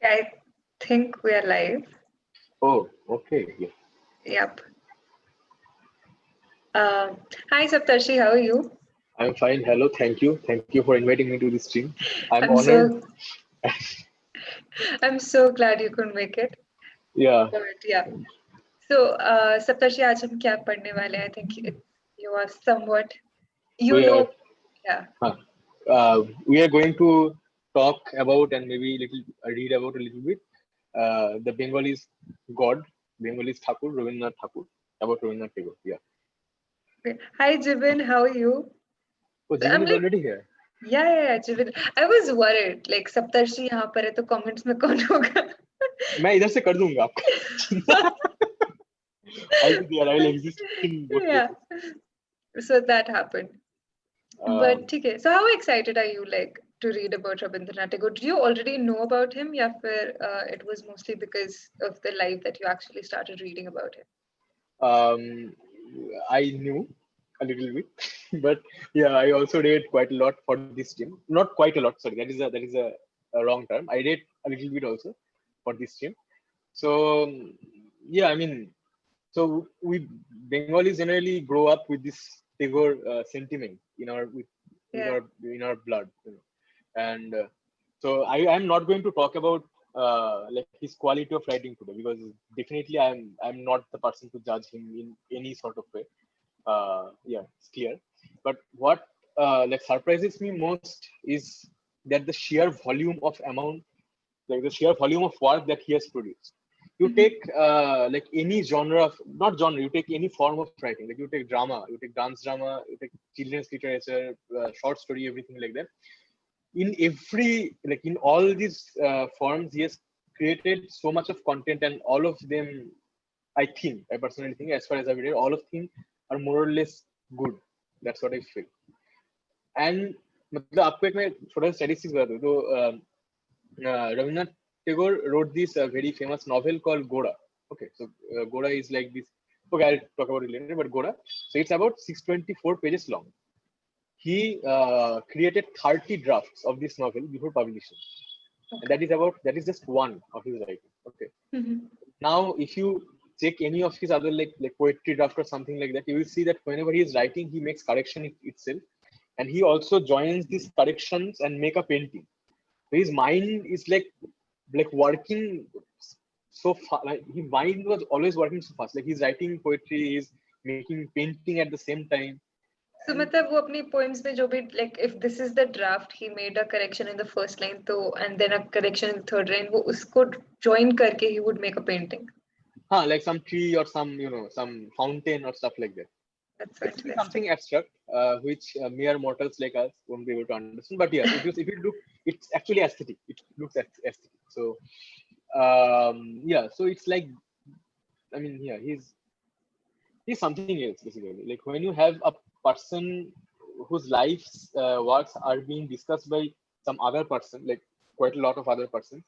I think we are live. Oh, okay. Yeah. Yep. Hi Saptarishi, how are you? I'm fine. Hello. Thank you. Thank you for inviting me to this stream. I'm I'm honored. I'm so glad you could make it. Yeah. But yeah. So Saptarishi, आज हम क्या पढ़ने वाले हैं? I think you are somewhat, you We are know, yeah. we are going to talk about and maybe little read about a little bit the Bengalese god, Bengalese Thakur, Rabindranath Thakur, about Rabindranath Tagore. Yeah. Okay. Hi Jibin, how are you? Oh, I'm Jivan is like, already here. yeah, Jibin. I was worried, like Saptarishi यहाँ पर है तो comments में कौन होगा? मैं इधर से कर दूंगा आपको. I'll be there. I'll exist in both Yeah. places. So that happened. But Um, okay, so how excited are you like to read about Rabindranath Tagore? Do you already know about him? Yeah, it was mostly because of the life that you actually started reading about him. I knew a little bit, but yeah, I also read quite a lot for this team. Not quite a lot. Sorry, that is a wrong term. I read a little bit also for this team. So yeah, I mean, so we Bengalis generally grow up with this Tagore sentiment in our Yeah. in our blood, and so I'm not going to talk about like his quality of writing today because definitely I'm not the person to judge him in any sort of way. Yeah, it's clear. But what like surprises me most is that the sheer volume of amount, like the sheer volume of work that he has produced. You Mhm. take like any genre of, not genre, you take any form of writing, like you take drama, you take dance drama, you take children's literature, short story, everything like that. In every, like in all these forms, he has created so much of content, and all of them, I personally think, as far as I've read, all of them are more or less good. That's what I feel. And मतलब आपको एक मैं थोड़ा statistics बता दूं तो Rabindranath Tagore wrote this very famous novel called Goda. Okay, so Goda is like this. Okay, I'll talk about it later. But Goda, so it's about 624 pages long. He created 30 drafts of this novel before publication, and that is just one of his writing. Okay. Mhm. Now, if you check any of his other like poetry draft or something like that, you will see that whenever he is writing, he makes correction itself, and he also joins these corrections and make a painting. So his mind is like working so fast. Like his mind was always working so fast. Like he's writing poetry, he's making painting at the same time. So And मतलब वो अपनी poems में जो भी like if this is the draft, he made a correction in the first line तो and then a correction in the third line, वो उसको join करके he would make a painting. like some tree or some fountain or stuff like that. That's so It's interesting. something abstract, which mere mortals like us won't be able to understand. But yeah, if you look, it's actually aesthetic. It looks aesthetic. So yeah, so it's like, I mean, yeah, he's something else basically. Like when you have a person whose life's works are being discussed by some other person, like quite a lot of other persons,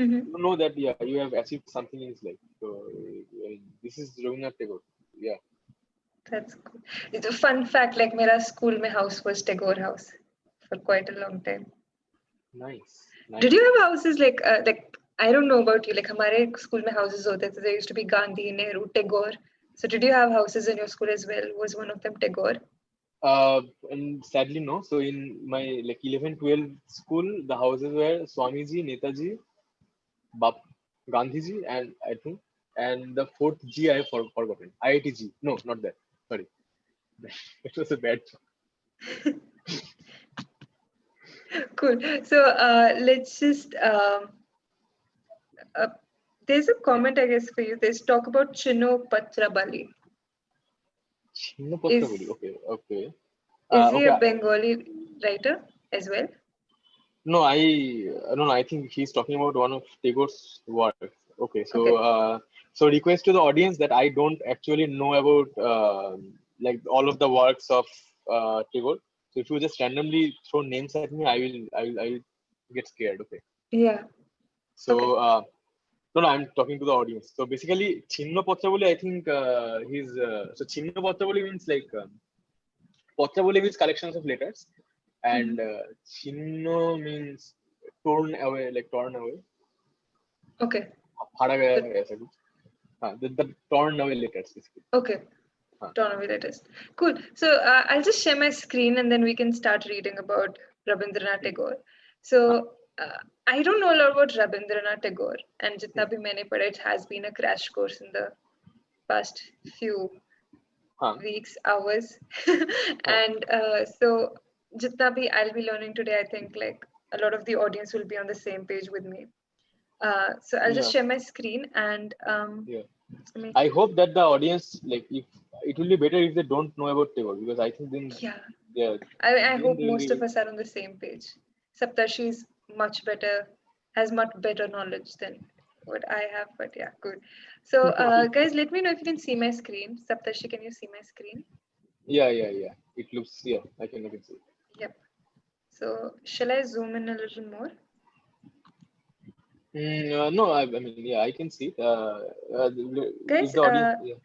Mhm. you know that yeah, you have achieved something in his life. So this is Rabindranath Tagore. Yeah. That's cool. It's a fun fact, like मेरा school में house was Tagore house for quite a long time. Nice. Did you have houses like I don't know about you, like हमारे school में houses होते थे. There used to be Gandhi, Nehru, Tagore. So did you have houses in your school as well? Was one of them Tagore? And sadly no. So in my like 11, 12 school, the houses were Swamiji, Netaji, Bap, Gandhiji, and I think, and the fourth G I have forgotten. IIT. No, not that. Sorry, it was a bad joke. Cool. So let's just there's a comment I guess for you. There's talk about Chino Patrabali. Is Okay, okay. is he a Okay. Bengali writer as well? No, no, I think he's talking about one of Tagore's works. Okay, so Okay. So request to the audience that I don't actually know about like all of the works of Tagore. So if you just randomly throw names at me, I will get scared. Okay. Yeah. So Okay. no, I'm talking to the audience. So basically, Chinno Patraboli, I think he's so Chinno Patraboli means like Patraboli means collections of letters, and Chinno means torn away, like torn away. Okay. फाड़ा गया है ऐसा कुछ. The torn away letters basically. Okay. Torn away letters. Cool. So I'll just share my screen and then we can start reading about Rabindranath Tagore. So I don't know a lot about Rabindranath Tagore, and jitna bhi maine padha, it has been a crash course in the past few weeks, hours. And so jitna bhi I'll be learning today, I think like a lot of the audience will be on the same page with me. So I'll just share my screen and I hope that the audience, like, if it will be better if they don't know about Tagore, because I think then I hope most of us are on the same page. Saptarishi is much better, has much better knowledge than what I have, but yeah, good. So guys, let me know if you can see my screen. Saptarishi, can you see my screen? Yeah. It looks, I can see. Yep. So shall I zoom in a little more? No, I mean, I can see it. Guys, the audience,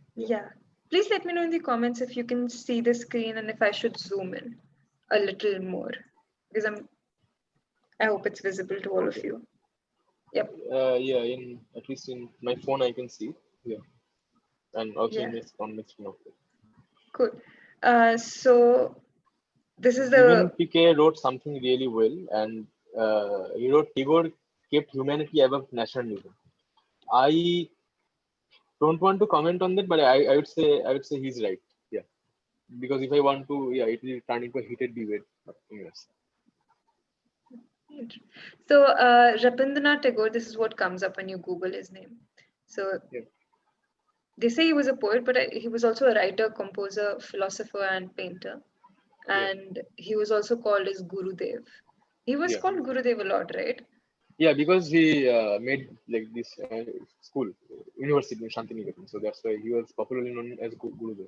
please let me know in the comments if you can see the screen and if I should zoom in a little more, because I hope it's visible to all of you. Yep. At least in my phone I can see. Yeah. And also on my screen. Cool. So this is Even PK wrote something really well, and he wrote Tagore kept humanity above nationalism. I don't want to comment on that, but I would say he's right. Yeah, because if I want to, it will turn into a heated debate. Yes. So Rabindranath Tagore, this is what comes up when you Google his name. So they say he was a poet, but he was also a writer, composer, philosopher, and painter. And he was also called as Gurudev. He was called Gurudev a lot, right? Yeah, because he made like this school, university in Shantiniketan. So that's why he was popularly known as Gurudev.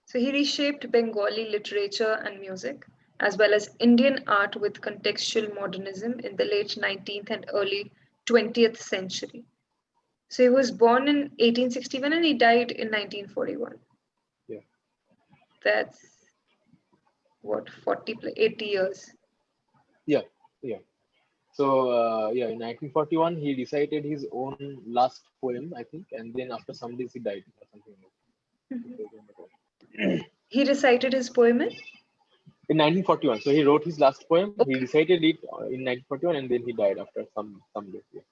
So he reshaped Bengali literature and music, as well as Indian art with contextual modernism in the late 19th and early 20th century. So he was born in 1861 and he died in 1941. Yeah. That's what, 80 years. Yeah. So in 1941 he recited his own last poem, I think, and then after some days he died or something like that. He recited his poem in 1941. So he wrote his last poem. Okay. He recited it in 1941, and then he died after some days. Yeah.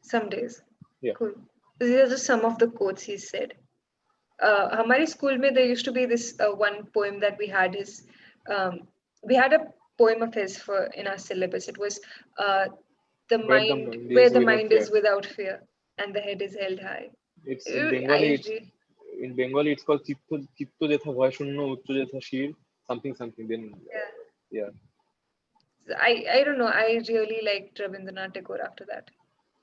Some days. Yeah. Cool. These are just some of the quotes he said. Hamari school mein there used to be this one poem that we had we had a poem of his in our syllabus. It was where the mind is without fear and the head is held high. It's in Bengali. In Bengali, it's called Chitto Jetha Bhoy Shunno Uchcho Jetha Shir, something. Then yeah. I don't know. I really liked Rabindranath Tagore after that.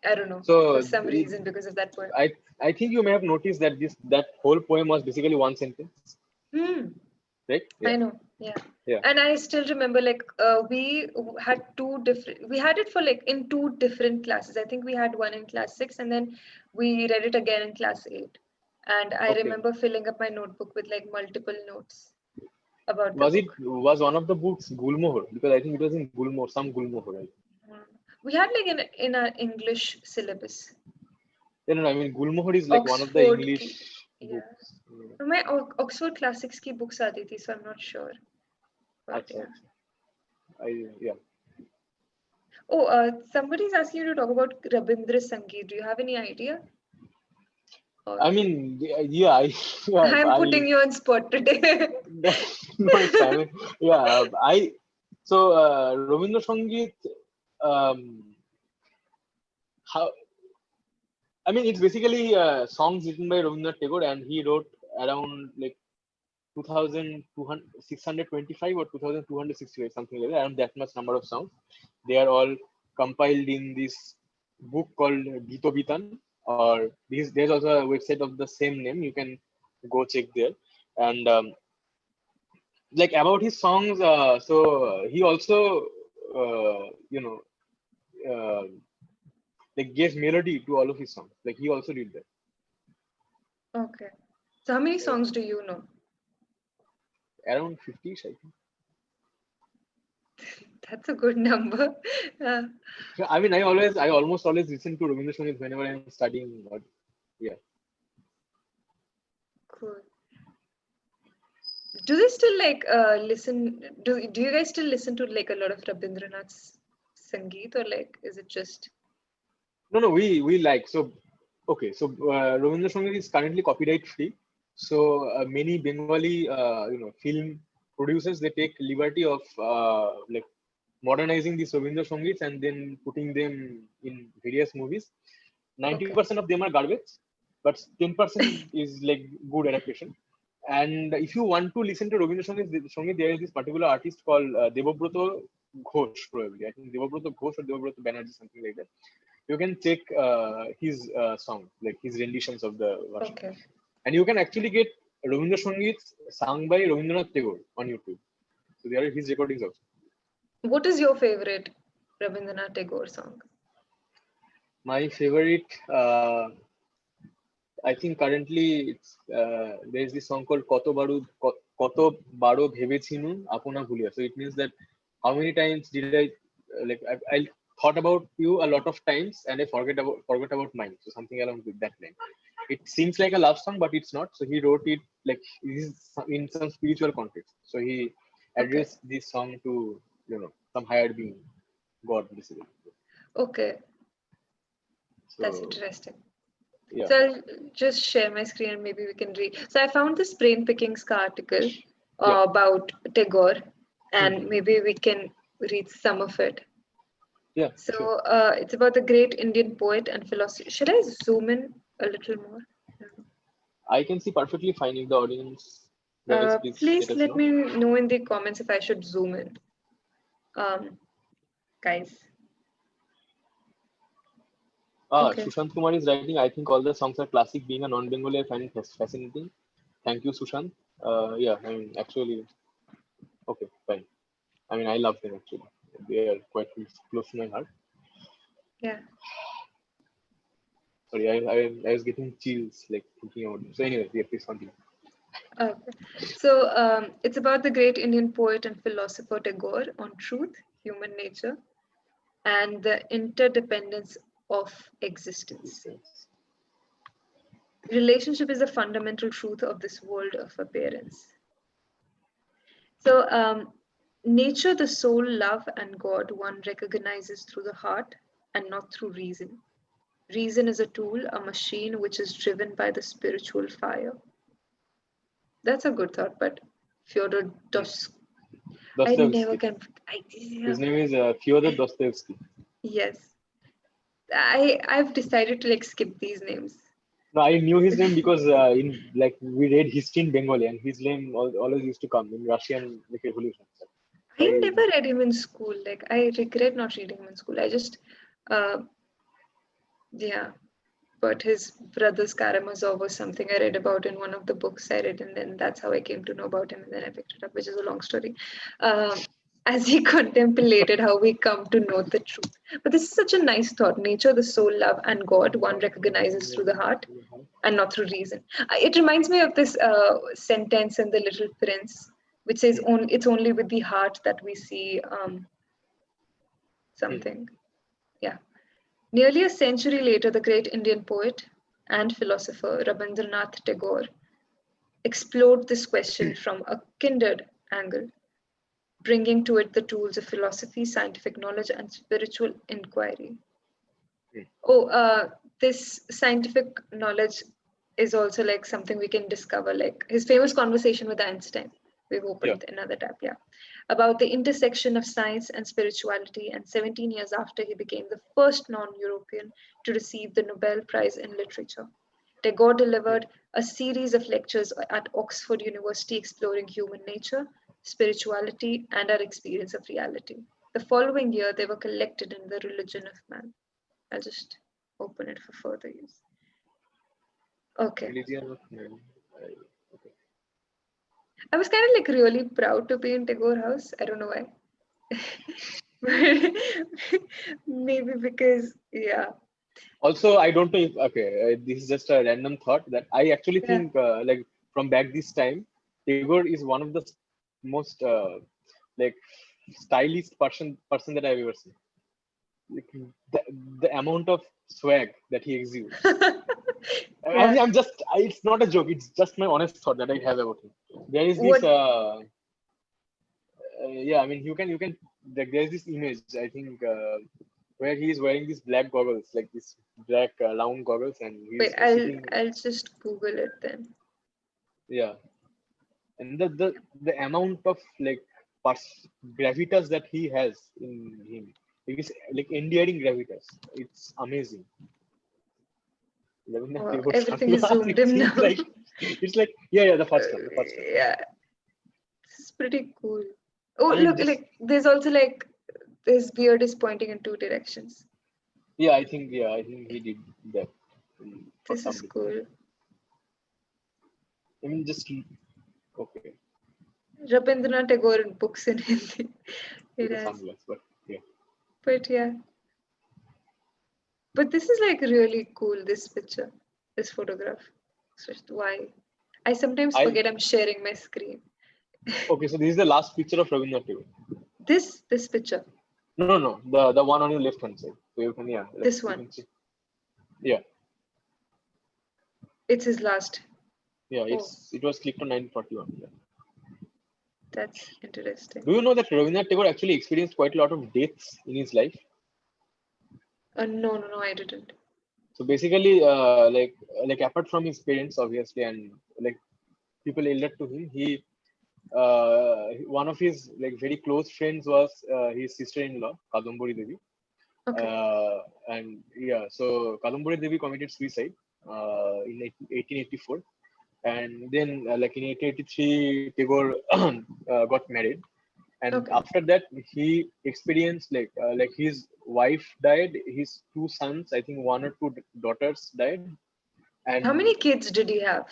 I don't know, so for some reason, because of that poem. I think you may have noticed that that whole poem was basically one sentence. Right? Yeah. I know. Yeah. And I still remember, like, we had we had it for like in 2 different classes. I think we had one in class 6 and then we read it again in class 8. And I remember filling up my notebook with like multiple notes about the book. Was one of the books Gulmohar? Because I think it was in Gulmohar, some Gulmohar, right? We had like in our English syllabus. No, I mean Gulmohar is like Oxford one of the English books. Yeah. My Oxford Classics ki books aati thi, so I'm not sure. But yeah. Oh, somebody's asking you to talk about Rabindra Sangeet. Do you have any idea? I mean, yeah. I'm putting you on spot today. No, it's fine. Yeah, so Rabindra Sangeet, I mean, it's basically songs written by Rabindranath Tagore, and he wrote around like 2,625 or 2,265, something like that, around that much number of songs. They are all compiled in this book called Gito Bitan, or there's also a website of the same name. You can go check there. And like about his songs, so he also, like gave melody to all of his songs. Like he also did that. Okay. So how many songs do you know? Around 50, I think. That's a good number. Uh, I mean, I almost always listen to Rabindranath Sangeet whenever I'm studying. Or, yeah. cool. Do they still like listen? Do you guys still listen to like a lot of Rabindranath's Sangeet, or like is it just No, we like so. Okay, so Rabindranath Sangeet is currently copyright free. So many Bengali, film producers, they take liberty of like modernizing these Rabindranath Sangeets and then putting them in various movies. okay? 90% of them are garbage, but 10% is like good adaptation. And if you want to listen to Rabindranath Sangeet, there is this particular artist called Devabroto Ghosh, probably. I think Devabroto Ghosh or Devabroto Banerjee, something like that. You can check his song, like his renditions of the version. Okay. And you can actually get Rabindranath Sangeet sung by Rabindranath Tagore on YouTube. So there are his recordings also. What is your favorite Rabindranath Tagore song? My favorite, I think currently it's there's this song called Koto Baro Bhebechinu Apuna Bhulia. So it means that how many times did I thought about you a lot of times and I forgot about mine. So something along with that line. It seems like a love song, but it's not. So he wrote it like in some spiritual context. So he Okay. addressed this song to some higher being, God basically. Okay. That's So interesting. yeah. So I'll just share my screen and maybe we can read. So I found this brain pickings article Yeah. about Tagore, and Mhm. maybe we can read some of it. Yeah. So Sure. it's about the great Indian poet and philosopher. Should I zoom in a little more? I can see perfectly fine if the audience guys please Please let us let know. me know in the comments if I should zoom in. Guys. Okay. Sushant Kumar is writing, I think all the songs are classic. Being a non-Bengali, I find it fascinating. Thank you, Sushant. Yeah, I mean, actually, okay, fine. I mean, I love them actually. They are quite close to my heart. Yeah. Sorry, I was getting chills like thinking about them. So anyway, yeah, please continue. Okay. So it's about the great Indian poet and philosopher Tagore on truth, human nature, and the interdependence of existence. Relationship is a fundamental truth of this world of appearance. So, nature, the soul, love, and God one recognizes through the heart and not through reason. Reason is a tool, a machine which is driven by the spiritual fire. That's a good thought, but Fyodor Dostoevsky. I never Dostoevsky. can. Yeah. His name is Fyodor Dostoevsky. Yes. I've decided to like skip these names. No, I knew his name because in like we read history in Bengali, and his name always used to come in Russian like revolution. So I I never read him in school. Like I regret not reading him in school. I just, uh, yeah. But his brother's Karamazov was something I read about in one of the books I read, and then that's how I came to know about him, and then I picked it up, which is a long story. As he contemplated how we come to know the truth. But this is such a nice thought. Nature, the soul, love, and God, one recognizes through the heart and not through reason. It reminds me of this sentence in The Little Prince, which says, "It's only with the heart that we see something." Yeah. Nearly a century later, the great Indian poet and philosopher Rabindranath Tagore explored this question from a kindred angle, bringing to it the tools of philosophy, scientific knowledge, and spiritual inquiry. Oh, this scientific knowledge is also like something we can discover, like his famous conversation with Einstein. We've yeah. opened another tab, yeah, about the intersection of science and spirituality. And 17 years after, he became the first non-European to receive the Nobel Prize in Literature. Tagore delivered a series of lectures at Oxford University exploring human nature, spirituality, and our experience of reality. The following year, they were collected in The Religion of Man. I'll just open it for further use. Okay. Religion of man. Okay. I was kind of like really proud to be in Tagore House. I don't know why. Maybe because, yeah. Also, I don't know if this is just a random thought that I actually Yeah. think from back this time, Tagore is one of the most like stylish person that I've ever seen. Like, the amount of swag that he exudes. I mean, it's not a joke. It's just my honest thought that I have about him. There is this, yeah, I mean, like, there's this image, I think, where he is wearing these black goggles, like this black round goggles, and he's sitting. I'll just Google it then. Yeah, and the amount of like gravitas that he has in him, it is like endearing gravitas. It's amazing. Everything is zoomed in now. It's like yeah, the first one. Yeah, it's pretty cool. Oh, I mean, look, like there's also like his beard is pointing in two directions. Yeah, I think he did that. This is cool. I mean, just okay. Rabindranath Tagore in books in Hindi. But yeah. But this is like really cool, this picture, this photograph. So why? I sometimes forget I'm sharing my screen. Okay, so this is the last picture of Rabindranath Tagore. This picture? No. The one on your left hand side. So you can, yeah. This one? Yeah. It's his last. Yeah, it was clicked on 1941. Yeah. That's interesting. Do you know that Rabindranath Tagore actually experienced quite a lot of deaths in his life? No, I didn't. So basically, like apart from his parents, obviously, and like people elder to him, he one of his like very close friends was his sister-in-law, Kadambari Devi. Okay. And yeah, so Kadambari Devi committed suicide in 1884. And then like in 1883 Tagore got married, and after that he experienced like his wife died, his two sons, I think one or two daughters died. And how many kids did he have?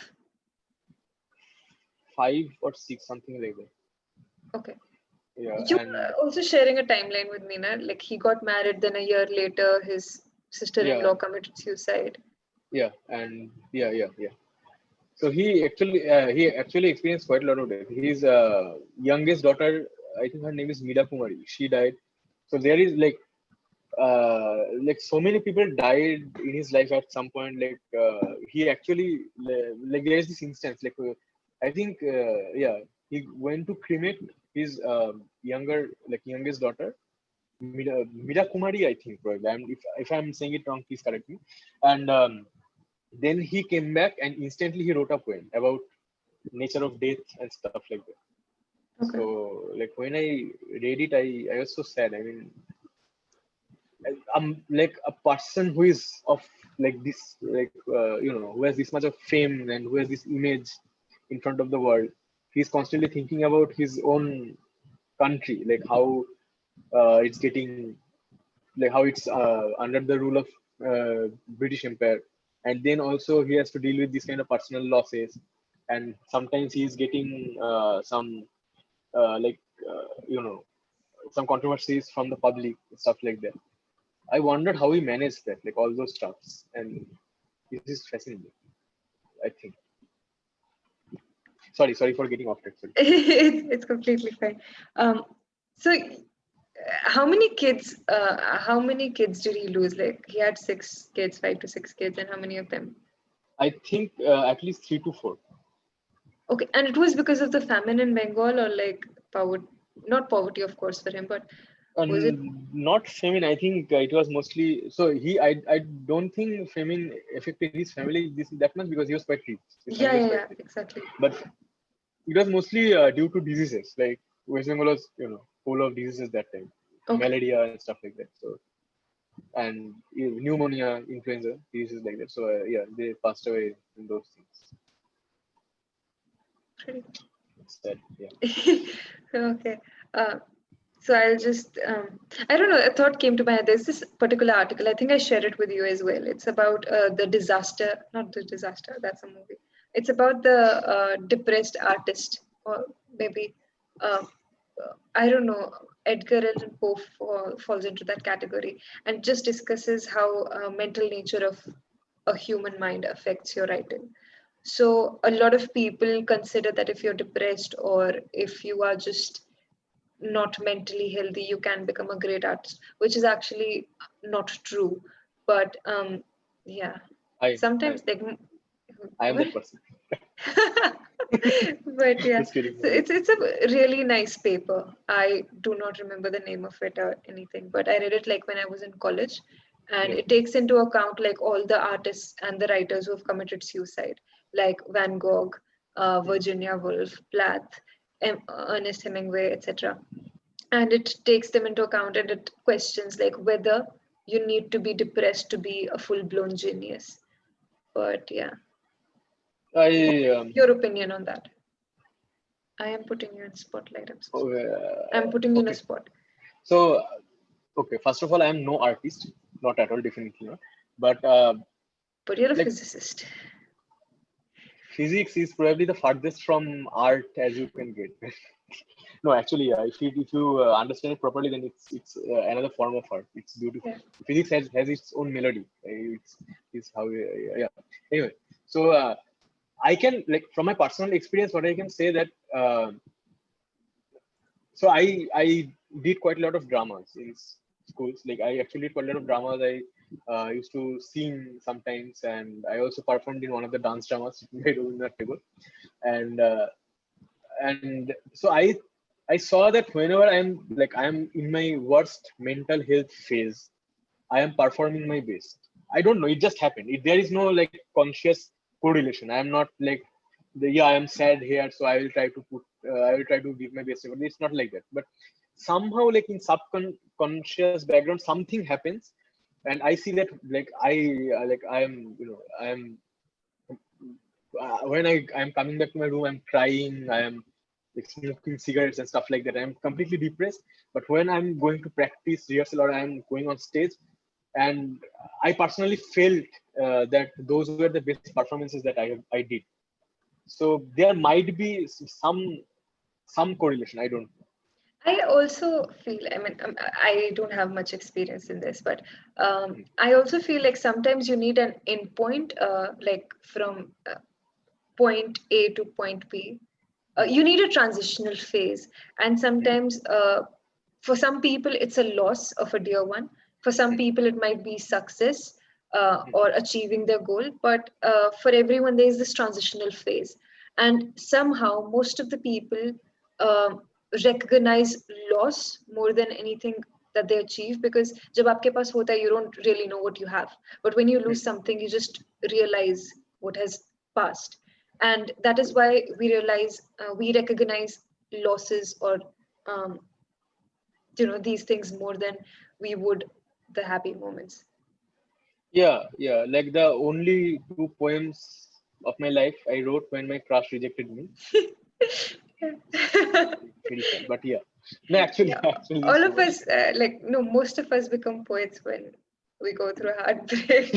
5 or 6, something like that. Okay. Yeah, you were also sharing a timeline with me, na? Like he got married, then a year later his sister-in-law committed suicide. Yeah, and yeah. So he actually experienced quite a lot of death. His youngest daughter, I think her name is Meera Kumari, she died. So there is like so many people died in his life at some point. Like he actually like there is this instance like I think he went to cremate his youngest daughter, Meera Kumari, I think, probably. If I'm saying it wrong, please correct me. And then he came back and instantly he wrote a poem about nature of death and stuff like that. Okay. So like when I read it, I was so sad. I mean, I'm like a person who is of like this, like who has this much of fame and who has this image in front of the world. He's constantly thinking about his own country, like how it's getting, like how it's under the rule of British Empire, and then also he has to deal with this kind of personal losses, and sometimes he's getting some some controversies from the public, stuff like that. I wondered how he managed that, like all those stuffs, and this is fascinating, I think. Sorry for getting off track. It's completely fine. So how many kids did he lose? Like he had 6 kids, 5 to 6 kids, and how many of them? I think at least 3 to 4. Okay, and it was because of the famine in Bengal, or like not poverty, of course, for him, but was it not famine? I think it was mostly. So I don't think famine affected his family that much because he was quite rich. Yeah, exactly. But it was mostly due to diseases. Like West Bengal was full of diseases that time, malaria and stuff like that. So and pneumonia, influenza, diseases like that. So they passed away in those things. Pretty sad, yeah. Okay. So I'll just, I don't know, a thought came to my head. There's this particular article, I think I shared it with you as well. It's about the disaster, not the disaster, that's a movie. It's about the depressed artist, or maybe, I don't know, Edgar Allan Poe falls into that category, and just discusses how mental nature of a human mind affects your writing. So a lot of people consider that if you're depressed or if you are just not mentally healthy, you can become a great artist, which is actually not true. But yeah, I sometimes like I am what? that person. But yeah, Just kidding. so it's a really nice paper. I do not remember the name of it or anything, but I read it like when I was in college, and Yeah. it takes into account like all the artists and the writers who have committed suicide, like Van Gogh, Virginia Woolf, Plath, Ernest Hemingway, etc. And it takes them into account, and it questions like whether you need to be depressed to be a full-blown genius. But yeah, what's I your opinion on that? I am putting you in spotlight. I'm so oh, sorry. I'm putting you in a okay. spot. So okay, first of all, I am no artist, not at all, definitely not. But But you're a like physicist. physics is probably the farthest from art as you can get. No, actually, if you understand it properly, then it's another form of art. It's beautiful. Yeah. Physics has its own melody. It's how yeah. Anyway, so I can, like, from my personal experience, what I can say that so I did quite a lot of dramas in schools. Like, I actually did quite a lot of dramas. I used to sing sometimes, and I also performed in one of the dance dramas by Rabindranath Tagore. And and so I saw that whenever I'm in my worst mental health phase, I am performing my best. I don't know, it just happened. There is no like conscious correlation. I am not like yeah, I am sad here, so I will try to I will try to give my best effort. It's not like that. But somehow, like, in subconscious background, something happens, and I see that, like, I am, I am when I'm coming back to my room, I'm crying, I am like smoking cigarettes and stuff like that. I'm completely depressed. But when I'm going to practice rehearsal or I'm going on stage, and I personally felt that those were the best performances that I did. So there might be some correlation. I don't know. I also feel, I mean, I don't have much experience in this, but I also feel like sometimes you need an endpoint, like from point A to point B. You need a transitional phase. And sometimes, for some people, it's a loss of a dear one. For some people, it might be success or achieving their goal. But for everyone, there is this transitional phase. And somehow, most of the people um recognize loss more than anything that they achieve, because jab aapke paas hota hai, you don't really know what you have. But when you lose something, you just realize what has passed. And that is why we realize, we recognize losses or um, these things more than we would the happy moments. Yeah. Like, the only two poems of my life I wrote when my crush rejected me. Very sad, but yeah. No, actually, Yeah, actually, all it's of true. us, like, no, most of us become poets when we go through a heartbreak.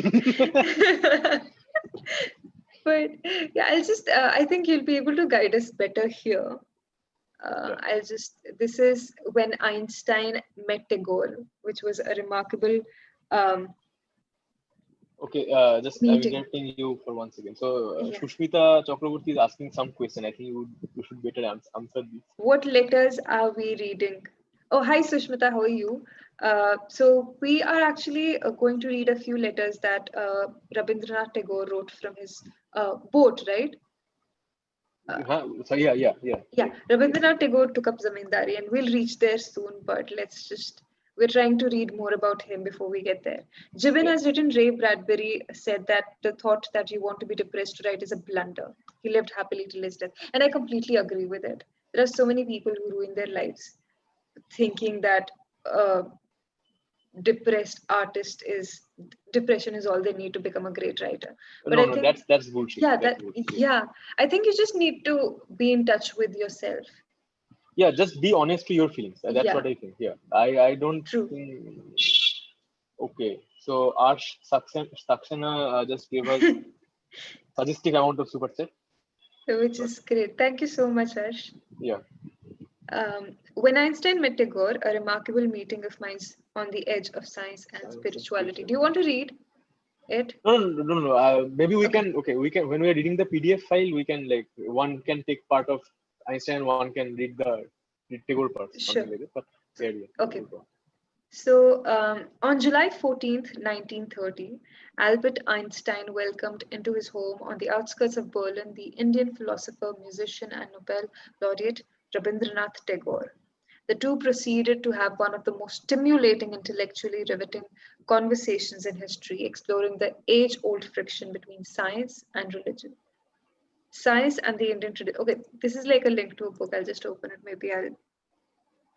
But yeah, I think you'll be able to guide us better here. Yeah. This is when Einstein met Tagore, which was a remarkable um, Okay, just I'm meeting. interrupting you for one second. So, Yeah. Shushmita Chakraborty is asking some question. I think you should better answer this. What letters are we reading? Oh, hi, Sushmita. How are you? So we are actually going to read a few letters that Rabindranath Tagore wrote from his boat, right? Uh, So yeah. yeah, Rabindranath Tagore took up Zamindari, and we'll reach there soon. But we're trying to read more about him before we get there. Jibin Yeah. has written, Ray Bradbury said that the thought that you want to be depressed to write is a blunder. He lived happily till his death. And I completely agree with it. There are so many people who ruin their lives thinking that uh, depressed artist is depression is all they need to become a great writer. But No, I no, think, that's bullshit. yeah, That's bullshit. Yeah. yeah, I think you just need to be in touch with yourself. Yeah, just be honest to your feelings. That's Yeah, what I think. Yeah, I don't true. think. Okay, so Arsh Saxena just gave us suggestive amount of super chat. Which is great. Thank you so much, Harsh. Yeah. When Einstein met Tagore, a remarkable meeting of minds on the edge of science and Science and spirituality. Do you spirituality. want to read it? No. Maybe we Okay. can. Okay, we can. When we are reading the PDF file, we can, like, one can take part of Einstein, one can read the Tagore parts, Sure. something like that. But yeah. Okay. So, on July 14th, 1930, Albert Einstein welcomed into his home on the outskirts of Berlin the Indian philosopher, musician, and Nobel laureate Rabindranath Tagore. The two proceeded to have one of the most stimulating, intellectually riveting conversations in history, exploring the age old friction between science and religion. Science and the Indian tradition. Okay, this is like a link to a book. I'll just open it. Maybe I'll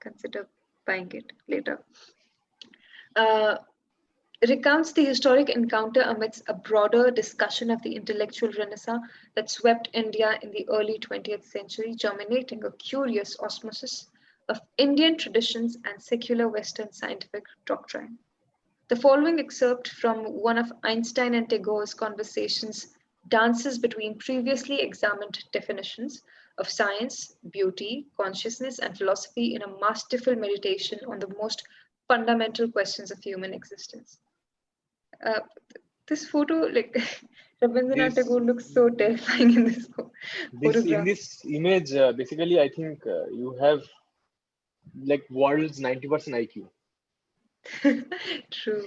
consider buying it later. Uh, recounts the historic encounter amidst a broader discussion of the intellectual renaissance that swept India in the early 20th century, germinating a curious osmosis of Indian traditions and secular Western scientific doctrine. The following excerpt from one of Einstein and Tagore's conversations dances between previously examined definitions of science, beauty, consciousness, and philosophy in a masterful meditation on the most fundamental questions of human existence. Uh, this photo, like Rabindranath Tagore looks so terrifying in this photograph. In this image, basically, I think you have like world's 90% IQ. True.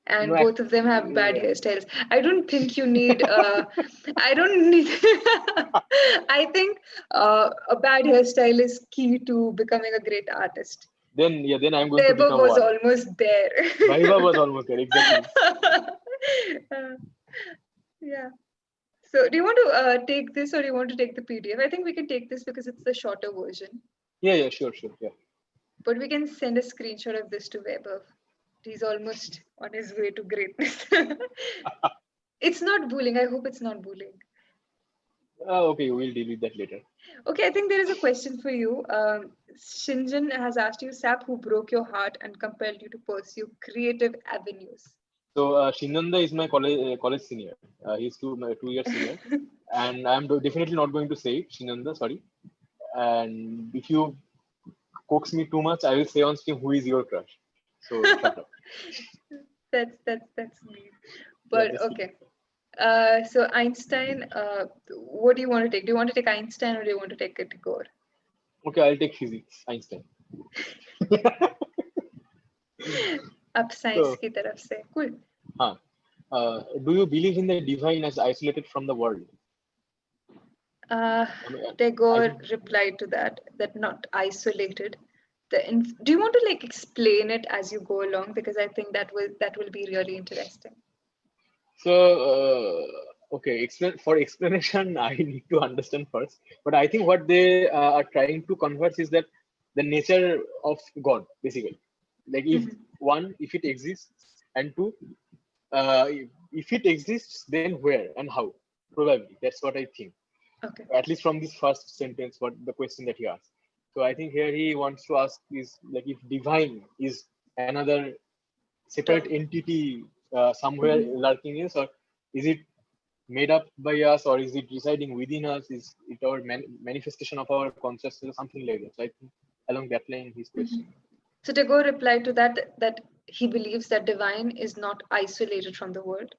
And both of them have bad hairstyles. I don't think you need. I don't need. I think a bad hairstyle is key to becoming a great artist. Then I'm going to become was one. almost there. Vaibhav was almost there, exactly. Yeah. So, do you want to take this, or do you want to take the PDF? I think we can take this because it's the shorter version. Yeah, sure, yeah. But we can send a screenshot of this to Vaibhav. He's almost on his way to greatness. It's not bullying. I hope it's not bullying. Okay, we'll deal with that later. Okay, I think there is a question for you. Shinjan has asked you, Sap, who broke your heart and compelled you to pursue creative avenues? So Shinanda is my college senior. He's 2 years senior, and I'm definitely not going to say Shinanda. Sorry. And if you coax me too much, I will say on stream, who is your crush? So shut up. That's me. But okay. So Einstein, what do you want to take? Do you want to take Einstein or do you want to take Tagore? Okay, I'll take physics, Einstein. Up science ki taraf se. Cool. Do you believe in the divine as isolated from the world? Tagore replied to that not isolated. Do you want to like explain it as you go along, because I think that will be really interesting. So okay, for explanation, I need to understand first. But I think what they are trying to converse is that the nature of God, basically. Like if it exists, and two, if it exists, then where and how? Probably that's what I think. Okay. At least from this first sentence, what the question that he asked. So I think here he wants to ask is like if divine is another separate entity somewhere lurking is, or is it made up by us, or is it residing within us? Is it our manifestation of our consciousness or something like that? So I think along that line his question. So Tagore replied to that he believes that divine is not isolated from the world.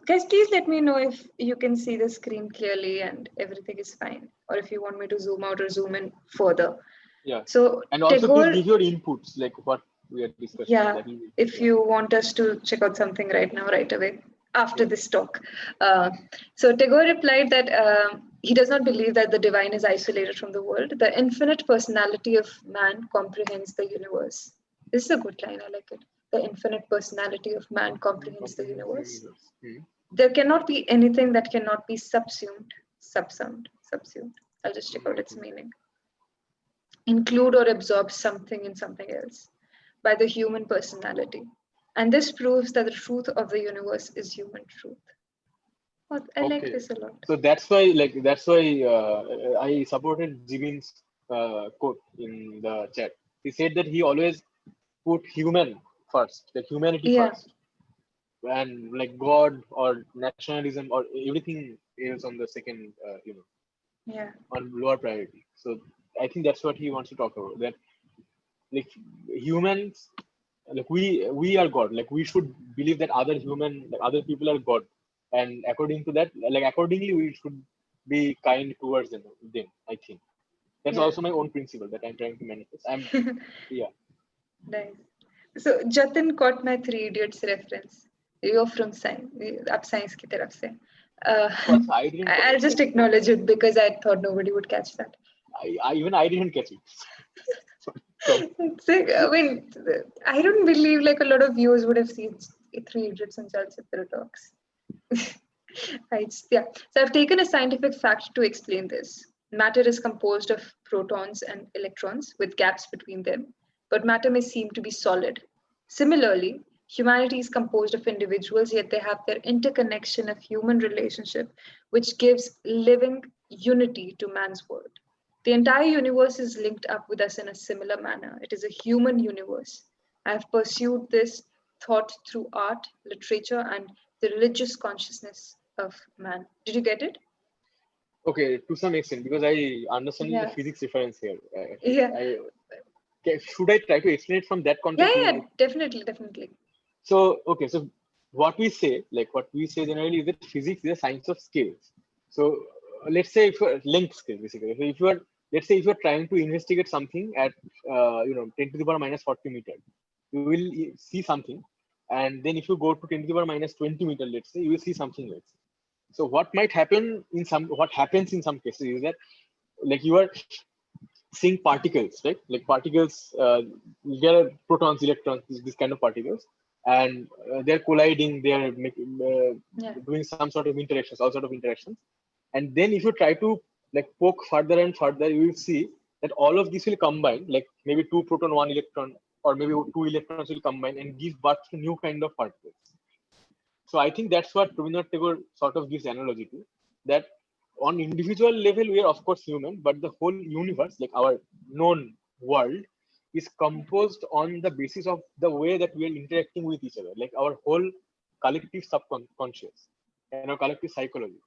Guys, please let me know if you can see the screen clearly and everything is fine, or if you want me to zoom out or zoom in further. Yeah. So and also Tagore, please give your inputs, like what we are discussing. Yeah, if you want us to check out something right now, right away, after this talk. So Tagore replied that he does not believe that the divine is isolated from the world. The infinite personality of man comprehends the universe. This is a good line, I like it. The infinite personality of man comprehends the universe. There cannot be anything that cannot be subsumed. I'll just check out its meaning. Include or absorb something in something else by the human personality. And this proves that the truth of the universe is human truth. Oh, I like this a lot. So that's why I supported Jibin's quote in the chat. He said that he always put human first, the humanity first, and like God or nationalism or everything else on the second, on lower priority. So I think that's what he wants to talk about. That like humans, like we are God. Like we should believe that other people are God, and according to that, like accordingly, we should be kind towards them. I think That's Yeah. also my own principle that I'm trying to manifest. Yeah. Nice. So Jatin caught my Three Idiots reference. You're from science, आप science की तरफ से. But I didn't. I'll just acknowledge it because I thought nobody would catch that. Even I didn't catch it. It's like, I mean, I don't believe like a lot of viewers would have seen Three Idiots and Chalchitra talks. Yeah. So I've taken a scientific fact to explain this. Matter is composed of protons and electrons with gaps between them, but matter may seem to be solid. Similarly, humanity is composed of individuals, yet they have their interconnection of human relationship, which gives living unity to man's world. The entire universe is linked up with us in a similar manner. It is a human universe. I have pursued this thought through art, literature, and the religious consciousness of man. Did you get it? Okay, to some extent, because I understand the Yeah. physics reference here. Yeah. Should I try to explain it from that context? Yeah, definitely. So, okay, so what we say generally is that physics is a science of scales. So, let's say if you're length scale, basically. So if you are, let's say if you're trying to investigate something at, 10 to the power minus 40 meter, you will see something. And then if you go to 10 to the power minus 20 meter, let's say, you will see something else. So what happens in some cases is that, like, you are seeing particles, right? Like particles, there are protons, electrons, this kind of particles, and they're colliding, they're doing some sort of interactions, all sort of interactions. And then if you try to like poke further and further, you will see that all of this will combine, like maybe two proton, one electron, or maybe two electrons will combine and give birth to new kind of particles. So I think that's what Rabindranath Tagore sort of gives analogy to, that on individual level, we are of course human, but the whole universe, like our known world, is composed on the basis of the way that we are interacting with each other, like our whole collective subconscious and our collective psychology.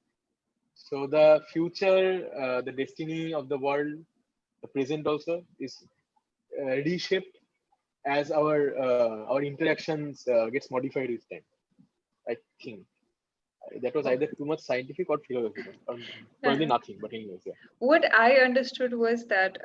So the future, the destiny of the world, the present also is reshaped as our interactions gets modified with time. I think that was either too much scientific or philosophical, or probably nothing. But anyways, yeah. What I understood was that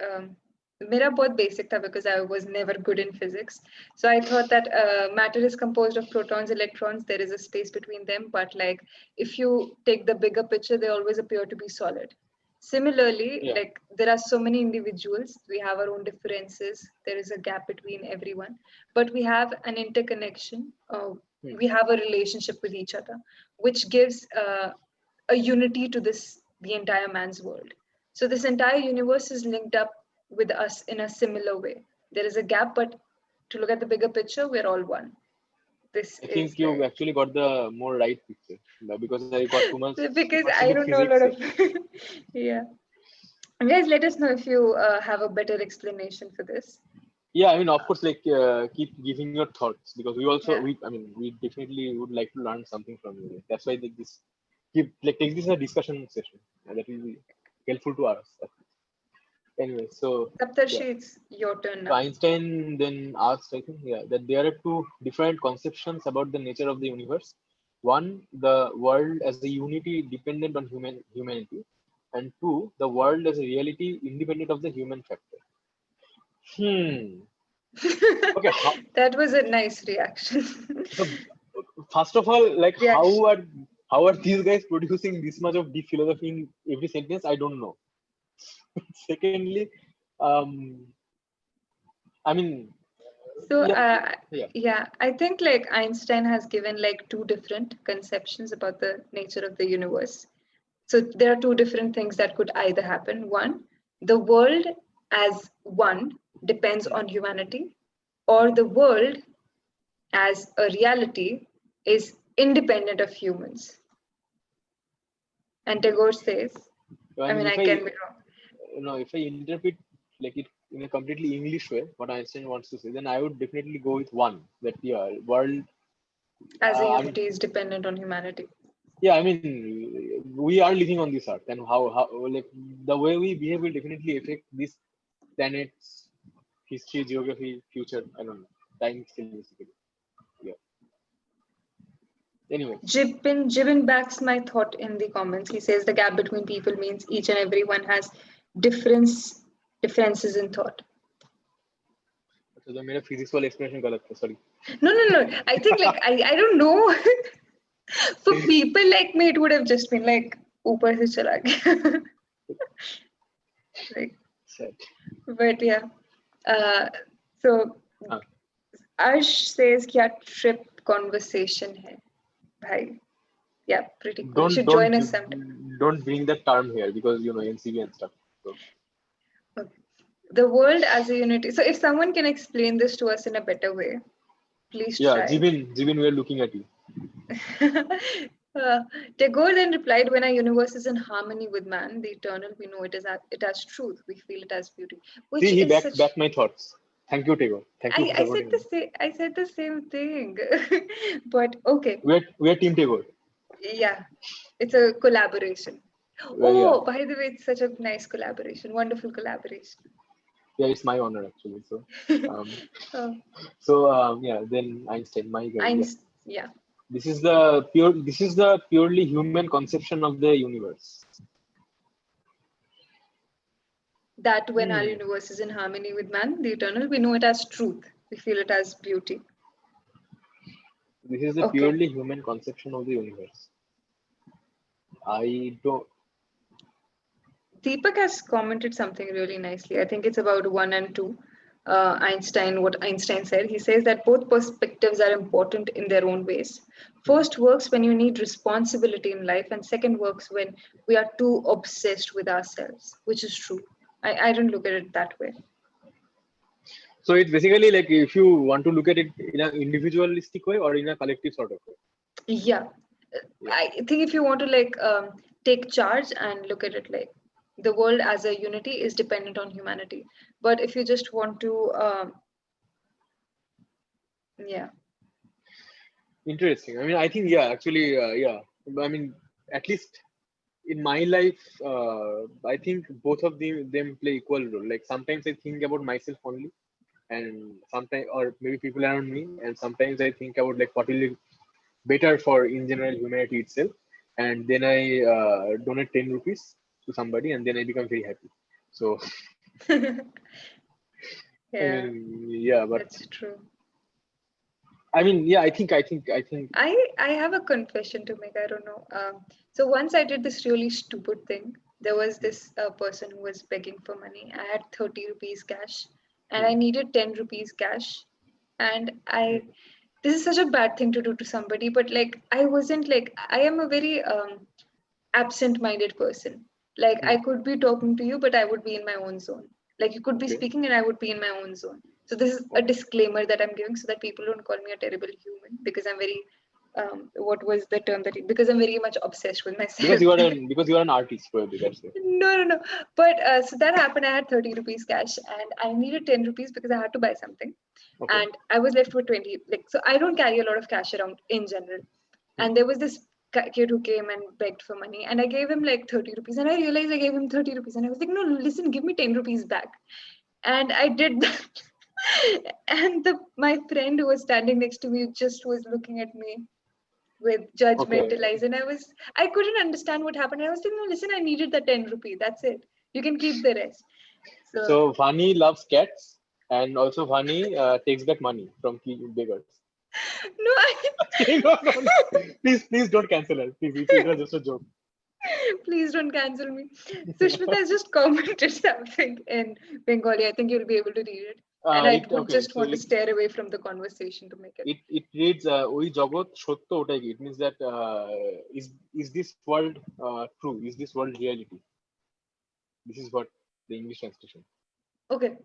मेरा बहुत basic था because I was never good in physics. So I thought that matter is composed of protons, electrons. There is a space between them, but like if you take the bigger picture, they always appear to be solid. Similarly, like there are so many individuals, we have our own differences. There is a gap between everyone, but we have an interconnection. We have a relationship with each other, which gives a unity to the entire man's world. So this entire universe is linked up with us in a similar way. There is a gap, but to look at the bigger picture, we're all one. I think you actually got the more right picture, because I got too much. Because I don't know a lot of. Yeah. Guys, let us know if you have a better explanation for this. Yeah, I mean, of course, like keep giving your thoughts, because we also we definitely would like to learn something from you. That's why take this as a discussion session, and that will be helpful to us. Anyway, so Saptarishi, it's your turn now. Einstein then asked, I think, that there are two different conceptions about the nature of the universe. One, the world as a unity dependent on humanity, and two, the world as a reality independent of the human factor. Okay. That was a nice reaction. So, first of all, like how are these guys producing this much of deep philosophy in every sentence? I don't know. Secondly, I mean, so I think like Einstein has given like two different conceptions about the nature of the universe. So there are two different things that could either happen. One, the world as one depends on humanity, or the world as a reality is independent of humans. And Tagore says, I mean, I can be wrong. No, if I interpret like it in a completely English way, what Einstein wants to say, then I would definitely go with one, that world as a unity is dependent on humanity. Yeah, I mean, we are living on this earth, and how like the way we behave will definitely affect this planet's history, geography, future. I don't know, time scale basically. Yeah. Anyway, Jibin backs my thought in the comments. He says the gap between people means each and everyone has difference differences in thought. So the मेरा physics वाला explanation गलत था, sorry. No. I think like I don't know. For people like me, it would have just been like ऊपर से चला गया. Like, Sad. but yeah. So Arsh says क्या trip conversation है, भाई. Yeah, pretty cool. You should join us sometime. Don't bring that term here because NCB and stuff. So. Okay. The world as a unity. So if someone can explain this to us in a better way, please try. Jibin, we are looking at you. Tagore then replied, when our universe is in harmony with man, the eternal, we know it as truth. We feel it as beauty. Which See, he is backed my thoughts. Thank you, Tagore. Thank you for supporting me. I said the same thing. But okay. We are Team Tagore. Yeah. It's a collaboration. By the way, it's such a nice collaboration. Wonderful collaboration. Yeah, it's my honor actually. So, then Einstein, my guy. Yeah. This is the purely human conception of the universe. That when our universe is in harmony with man, the eternal, we know it as truth. We feel it as beauty. This is the purely human conception of the universe. I don't. Deepak has commented something really nicely. I think it's about 1 and 2. What Einstein said. He says that both perspectives are important in their own ways. First works when you need responsibility in life, and second works when we are too obsessed with ourselves, which is true. I don't look at it that way. So it's basically like if you want to look at it in an individualistic way or in a collective sort of way. Yeah. I think if you want to take charge and look at it like the world as a unity is dependent on humanity. But if you just want to, Interesting. I mean, I think, actually, I mean, at least in my life, I think both of them play equal role. Like sometimes I think about myself only, and sometimes, or maybe people around me, and sometimes I think about like what will be better for in general humanity itself, and then I donate 10 rupees to somebody, and then I become very happy. So, but that's true. I mean, I think. I have a confession to make. I don't know. So once I did this really stupid thing. There was this person who was begging for money. I had 30 rupees cash, and I needed 10 rupees cash, and this is such a bad thing to do to somebody, but like I wasn't like I am a very absent-minded person. Like I could be talking to you, but I would be in my own zone. Like you could be speaking and I would be in my own zone. So this is a disclaimer that I'm giving so that people don't call me a terrible human because I'm very what was the term because I'm very much obsessed with myself. Because you are an artist, probably. That's it. No. But so that happened. I had 30 rupees cash and I needed 10 rupees because I had to buy something. Okay. And I was left with 20. So I don't carry a lot of cash around in general. And there was this kid who came and begged for money and I gave him like 30 rupees and I realized I gave him 30 rupees and I was like, no, listen, give me 10 rupees back. And I did that. And my friend who was standing next to me just was looking at me with judgmental eyes and I couldn't understand what happened. I was like, no, listen, I needed the 10 rupee. That's it. You can keep the rest. So Vaani loves cats and also Vaani takes back money from beggars. No, no. Please don't cancel us. Please, it was just a joke. Please don't cancel me. Sushmita has just commented something in Bengali. I think you'll be able to read it. And I want to stare away from the conversation to make it. It reads, Oi Jagat Shotto Otai. It means that is this world true? Is this world reality? This is what the English translation. Okay.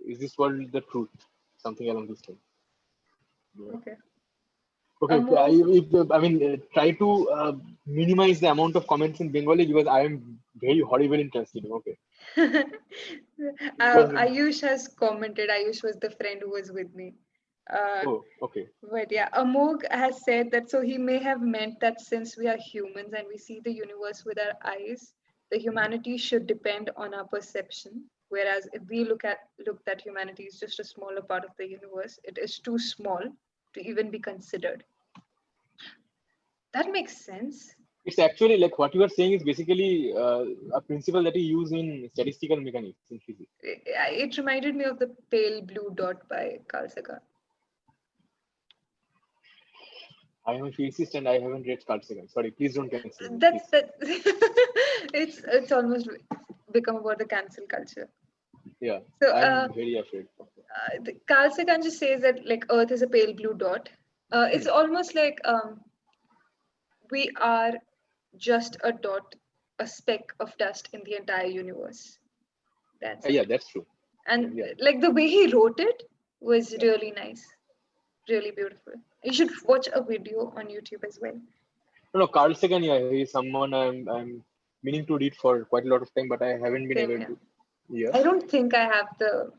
Is this world the truth? Something along this line. Yeah. Okay. I mean, try to minimize the amount of comments in Bengali because I am very horrible in translating. Okay. Ayush has commented. Ayush was the friend who was with me. Okay. But yeah, Amog has said that so he may have meant that since we are humans and we see the universe with our eyes, the humanity should depend on our perception. Whereas if we look that humanity is just a smaller part of the universe, it is too small to even be considered. That makes sense. It's actually like what you are saying is basically a principle that you use in statistical mechanics in physics. It reminded me of the pale blue dot by Carl Sagan. I am a physicist and I haven't read Carl Sagan. Sorry, please don't cancel me. That's Please. that. It's almost become about the cancel culture. Yeah, So I'm very afraid. Carl Sagan just says that like Earth is a pale blue dot. It's almost like we are just a dot, a speck of dust in the entire universe. That's Yeah, it. that's true. And Yeah. like the way he wrote it was really nice, really beautiful. You should watch a video on YouTube as well. No, Carl Sagan, yeah, he is someone I'm meaning to read for quite a lot of time, but I haven't been Same able here. to. Yeah. I don't think I have the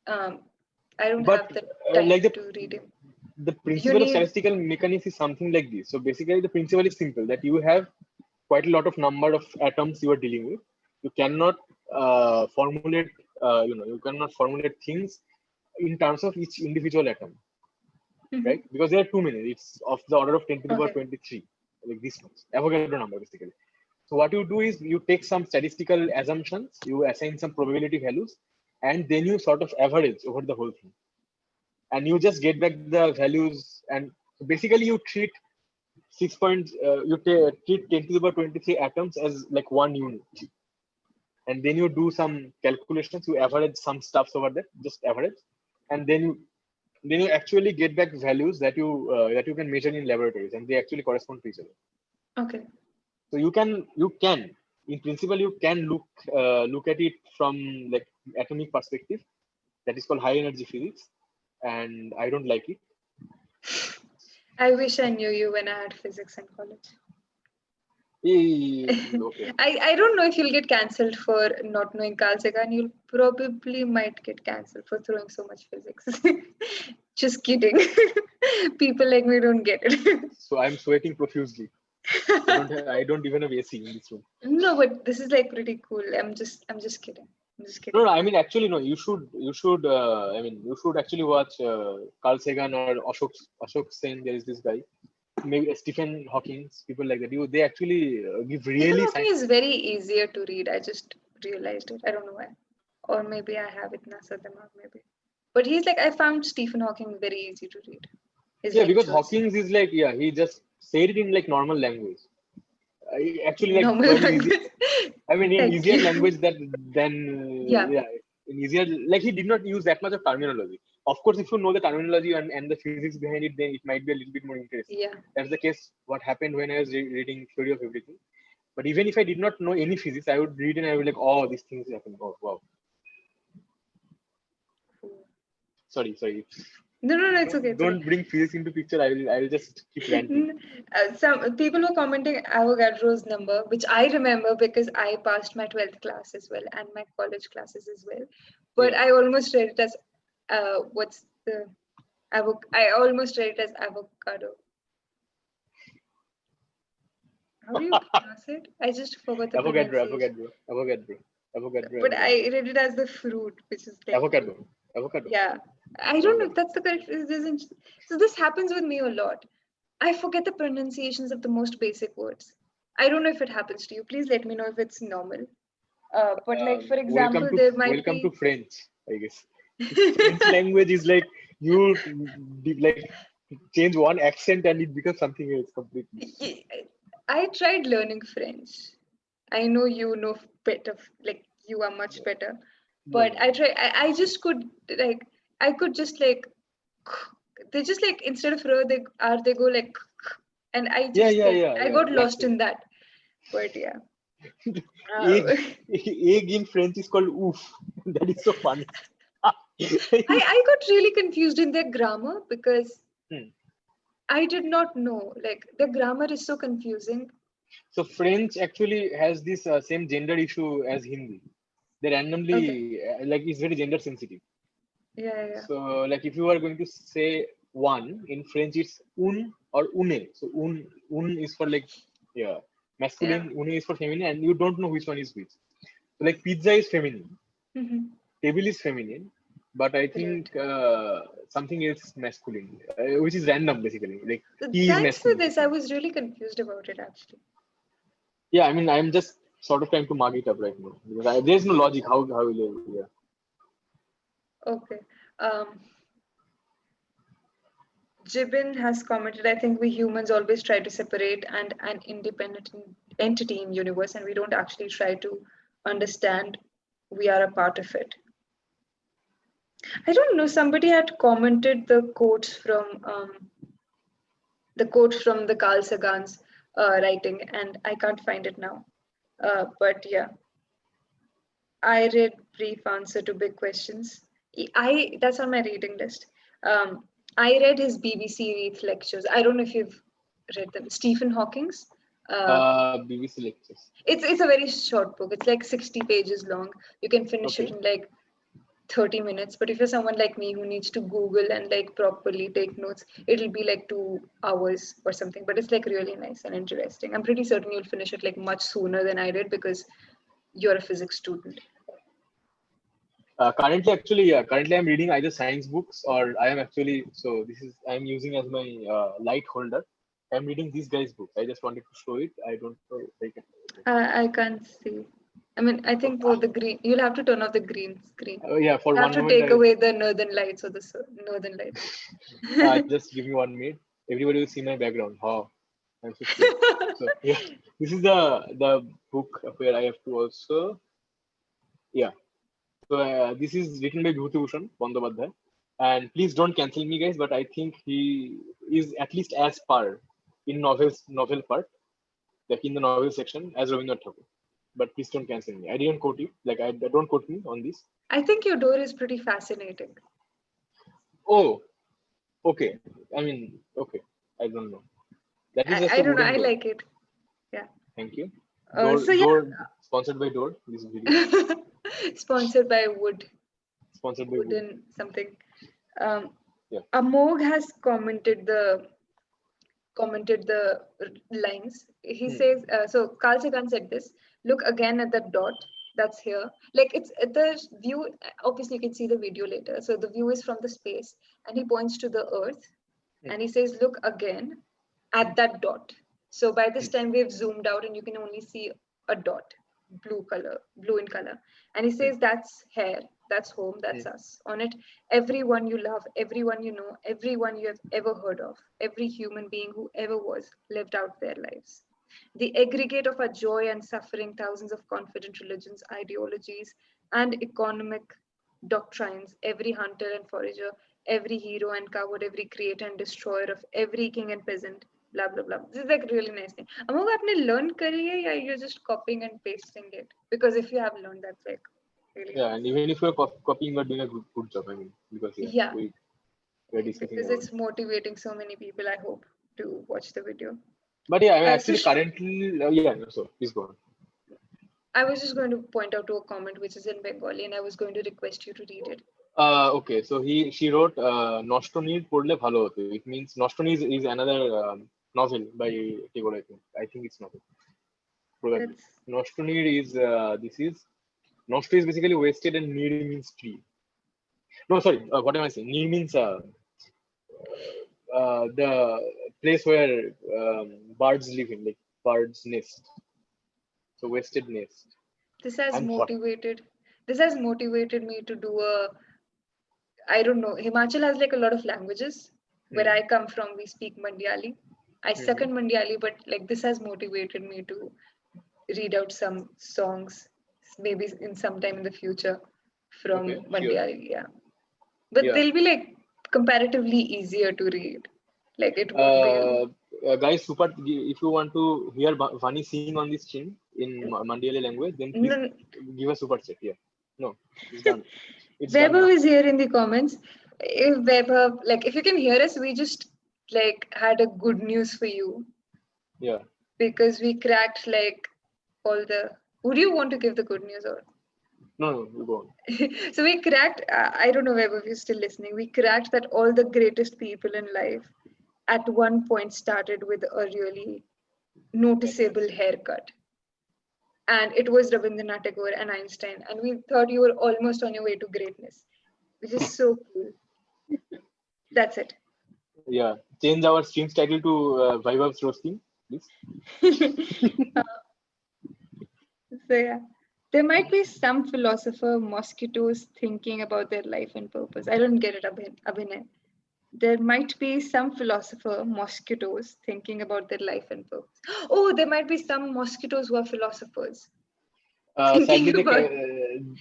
um, I don't But have the time like to read him. the You principle of need statistical mechanics is something like this. So basically, the principle is simple that you have quite a lot of number of atoms you are dealing with. You cannot formulate, you cannot formulate things in terms of each individual atom, right? Because there are too many. It's of the order of 10 to the power okay. 23, like this much. Avogadro number, basically. So what you do is you take some statistical assumptions, you assign some probability values, and then you sort of average over the whole thing. And you just get back the values. And basically you treat treat 10 to the power 23 atoms as like one unit. And then you do some calculations, you average some stuffs over there, just average. And then you actually get back values that you can measure in laboratories, and they actually correspond to each other. Okay. So you can in principle you can look at it from like atomic perspective. That is called high energy physics, and I don't like it. I wish I knew you when I had physics in college. Okay. I don't know if you'll get cancelled for not knowing Carl Sagan. You'll probably might get cancelled for throwing so much physics. Just kidding. People like me don't get it. So I'm sweating profusely. I don't even have AC in this room. No, but this is like pretty cool. I'm just kidding. I'm just kidding. No, I mean actually no. You should. You should actually watch Carl Sagan or Ashok Sen. There is this guy, maybe Stephen Hawking. People like that. They actually give Stephen really Hawking is very easier to read. I just realized it. I don't know why. Or maybe I have it Nasa Dimag, maybe. But he's like, I found Stephen Hawking very easy to read. His Yeah, because lectures. Hawkins is like, yeah, he just said it in like normal language. Actually, like Normal probably easy. language. I mean, in Thank easier you. language than Yeah. in easier, like he did not use that much of terminology. Of course, if you know the terminology and the physics behind it, then it might be a little bit more interesting. Yeah. That's the case. What happened when I was reading Theory of Everything. But even if I did not know any physics, I would read and I would like, oh, these things happen. Oh, wow. Sorry. No, it's okay. It's Don't okay. bring physics into picture. I will just keep ranting. Some people were commenting Avogadro's number, which I remember because I passed my 12th class as well and my college classes as well. But Yeah. I almost read it as what's the I almost read it as avocado. How do you pronounce it? I just forgot the pronunciation. Avogadro. But I read it as the fruit, which is like Avocado. yeah. I don't know if that's the correct. It isn't. So this happens with me a lot. I forget the pronunciations of the most basic words. I don't know if it happens to you. Please let me know if it's normal. But like for example, there might Welcome to be. French, I guess. French language is like you like change one accent and it becomes something else completely. I tried learning French. I know you know better, like you are much better. But No. I try. I just could like I could just like they just like instead of r they go like and I just like I Yeah. got lost in that. But yeah. Uh, Egg in French is called oof. That is so funny. I got really confused in their grammar because Hmm. I did not know. Like the grammar is so confusing. So French actually has this same gender issue as Hindi. They Okay. randomly like it's very gender sensitive. Yeah. So like if you are going to say one in French, it's un or une. So un is for like masculine, Yeah. une is for feminine, and you don't know which one is which. So like pizza is feminine, table is feminine, but I Great. think something else masculine, which is random basically. Like So he is thanks for masculine. this. I was really confused about it actually. Yeah, I mean, I'm just sort of trying to mug it up right now because there's no logic. How will you? Yeah. Okay. Um, Jibin has commented, I think we humans always try to separate and an independent entity in universe, and we don't actually try to understand we are a part of it. I don't know. Somebody had commented the quote from the Carl Sagan's writing, and I can't find it now. But yeah, I read brief answer to big questions. I that's on my reading list. I read his BBC Reef lectures. I don't know if you've read them. Stephen Hawking's. Uh, BBC lectures. it's a very short book. It's like 60 pages long. You can finish it Okay. in like 30 minutes. But if you're someone like me who needs to Google and like properly take notes, it'll be like 2 hours or something. But it's like really nice and interesting. I'm pretty certain you'll finish it like much sooner than I did because you're a physics student. Currently I'm reading either science books or I am actually, so this is, I'm using as my light holder. I'm reading this guy's book. I just wanted to show it. I don't know if I can. I can't see. I mean, I think the green, you'll have to turn off the green screen. Yeah, for You have one to moment, take away the northern lights or the northern lights. just give me 1 minute. Everybody will see my background. Oh, I'm so scared. So yeah, this is the book where I have to also, yeah. So this is written by Bhutibhushan Bhushan Bandyopadhyay. And please don't cancel me, guys. But I think he is at least as par in novel part, like in the novel section, as Rabindranath Tagore. But please don't cancel me. I didn't quote you. Like I don't quote me on this. I think your door is pretty fascinating. Oh, okay. I mean, okay. I don't know. That is just I a don't know. wooden I door. like it. Yeah. Thank you. So yeah, Door sponsored by Door. This video sponsored by Wood, sponsored by Wood. Wooden something. Um, Yeah. Amog has commented the lines. He says, so Carl Sagan said this, look again at that dot that's here. Like it's the view, obviously you can see the video later. So the view is from the space and he points to the earth and he says, look again at that dot. So by this time we've zoomed out and you can only see a dot, blue in color. And he says, that's hair, that's home, that's us. On it, everyone you love, everyone you know, everyone you have ever heard of, every human being who ever was lived out their lives. The aggregate of our joy and suffering, thousands of confident religions, ideologies, and economic doctrines, every hunter and forager, every hero and coward, every creator and destroyer of every king and peasant, blah blah blah. This is like a really nice thing. Amog, आपने learn करी है या you're just copying and pasting it? Because if you have learned, that's like really Yeah, nice. and even if you're copying, you're doing a good job. I mean, because Yeah, we're discussing because about it's motivating so many people. I hope to watch the video. But yeah, I mean, So actually, currently, yeah, no, so please go on. I was just going to point out to a comment which is in Bengali, and I was going to request you to read it. Okay, so she wrote Nostoni পড়লে ভালো হতো. It means Nostoni is another novel by Tagore. I think it's novel. Probably. Nostoni is this is Nosto is basically wasted and Nir means tree. No, sorry, what am I saying? Nir means the place where birds live in, like birds nest. So wasted nest. This has motivated me to do a, I don't know, Himachal has like a lot of languages. Where I come from, we speak Mandiyali. I suck in Mandiyali, but like this has motivated me to read out some songs, maybe in some time in the future from Mandiyali. Yeah, but they'll be like comparatively easier to read. Like it won't be. Guys, super. If you want to hear Vaani sing on this stream in Mandiyali language, then please give a super chat. Yeah, no, it's done. It's Vaibhav is here in the comments. If Vaibhav, like, if you can hear us, we just like had a good news for you. Yeah. Because we cracked like all the. Would you want to give the good news or? No, you go on. So we cracked. I don't know Vaibhav, if you're still listening. We cracked that all the greatest people in life, at one point, started with a really noticeable haircut. And it was Rabindranath Tagore and Einstein. And we thought you were almost on your way to greatness, which is so cool. That's it. Yeah. Change our stream's title to Vaibhav's roasting, please. So yeah, there might be some philosopher mosquitoes thinking about their life and purpose. I don't get it, Abhinay. There might be some philosopher mosquitoes thinking about their life and purpose. Oh, there might be some mosquitoes who are philosophers Sadly, thinking about.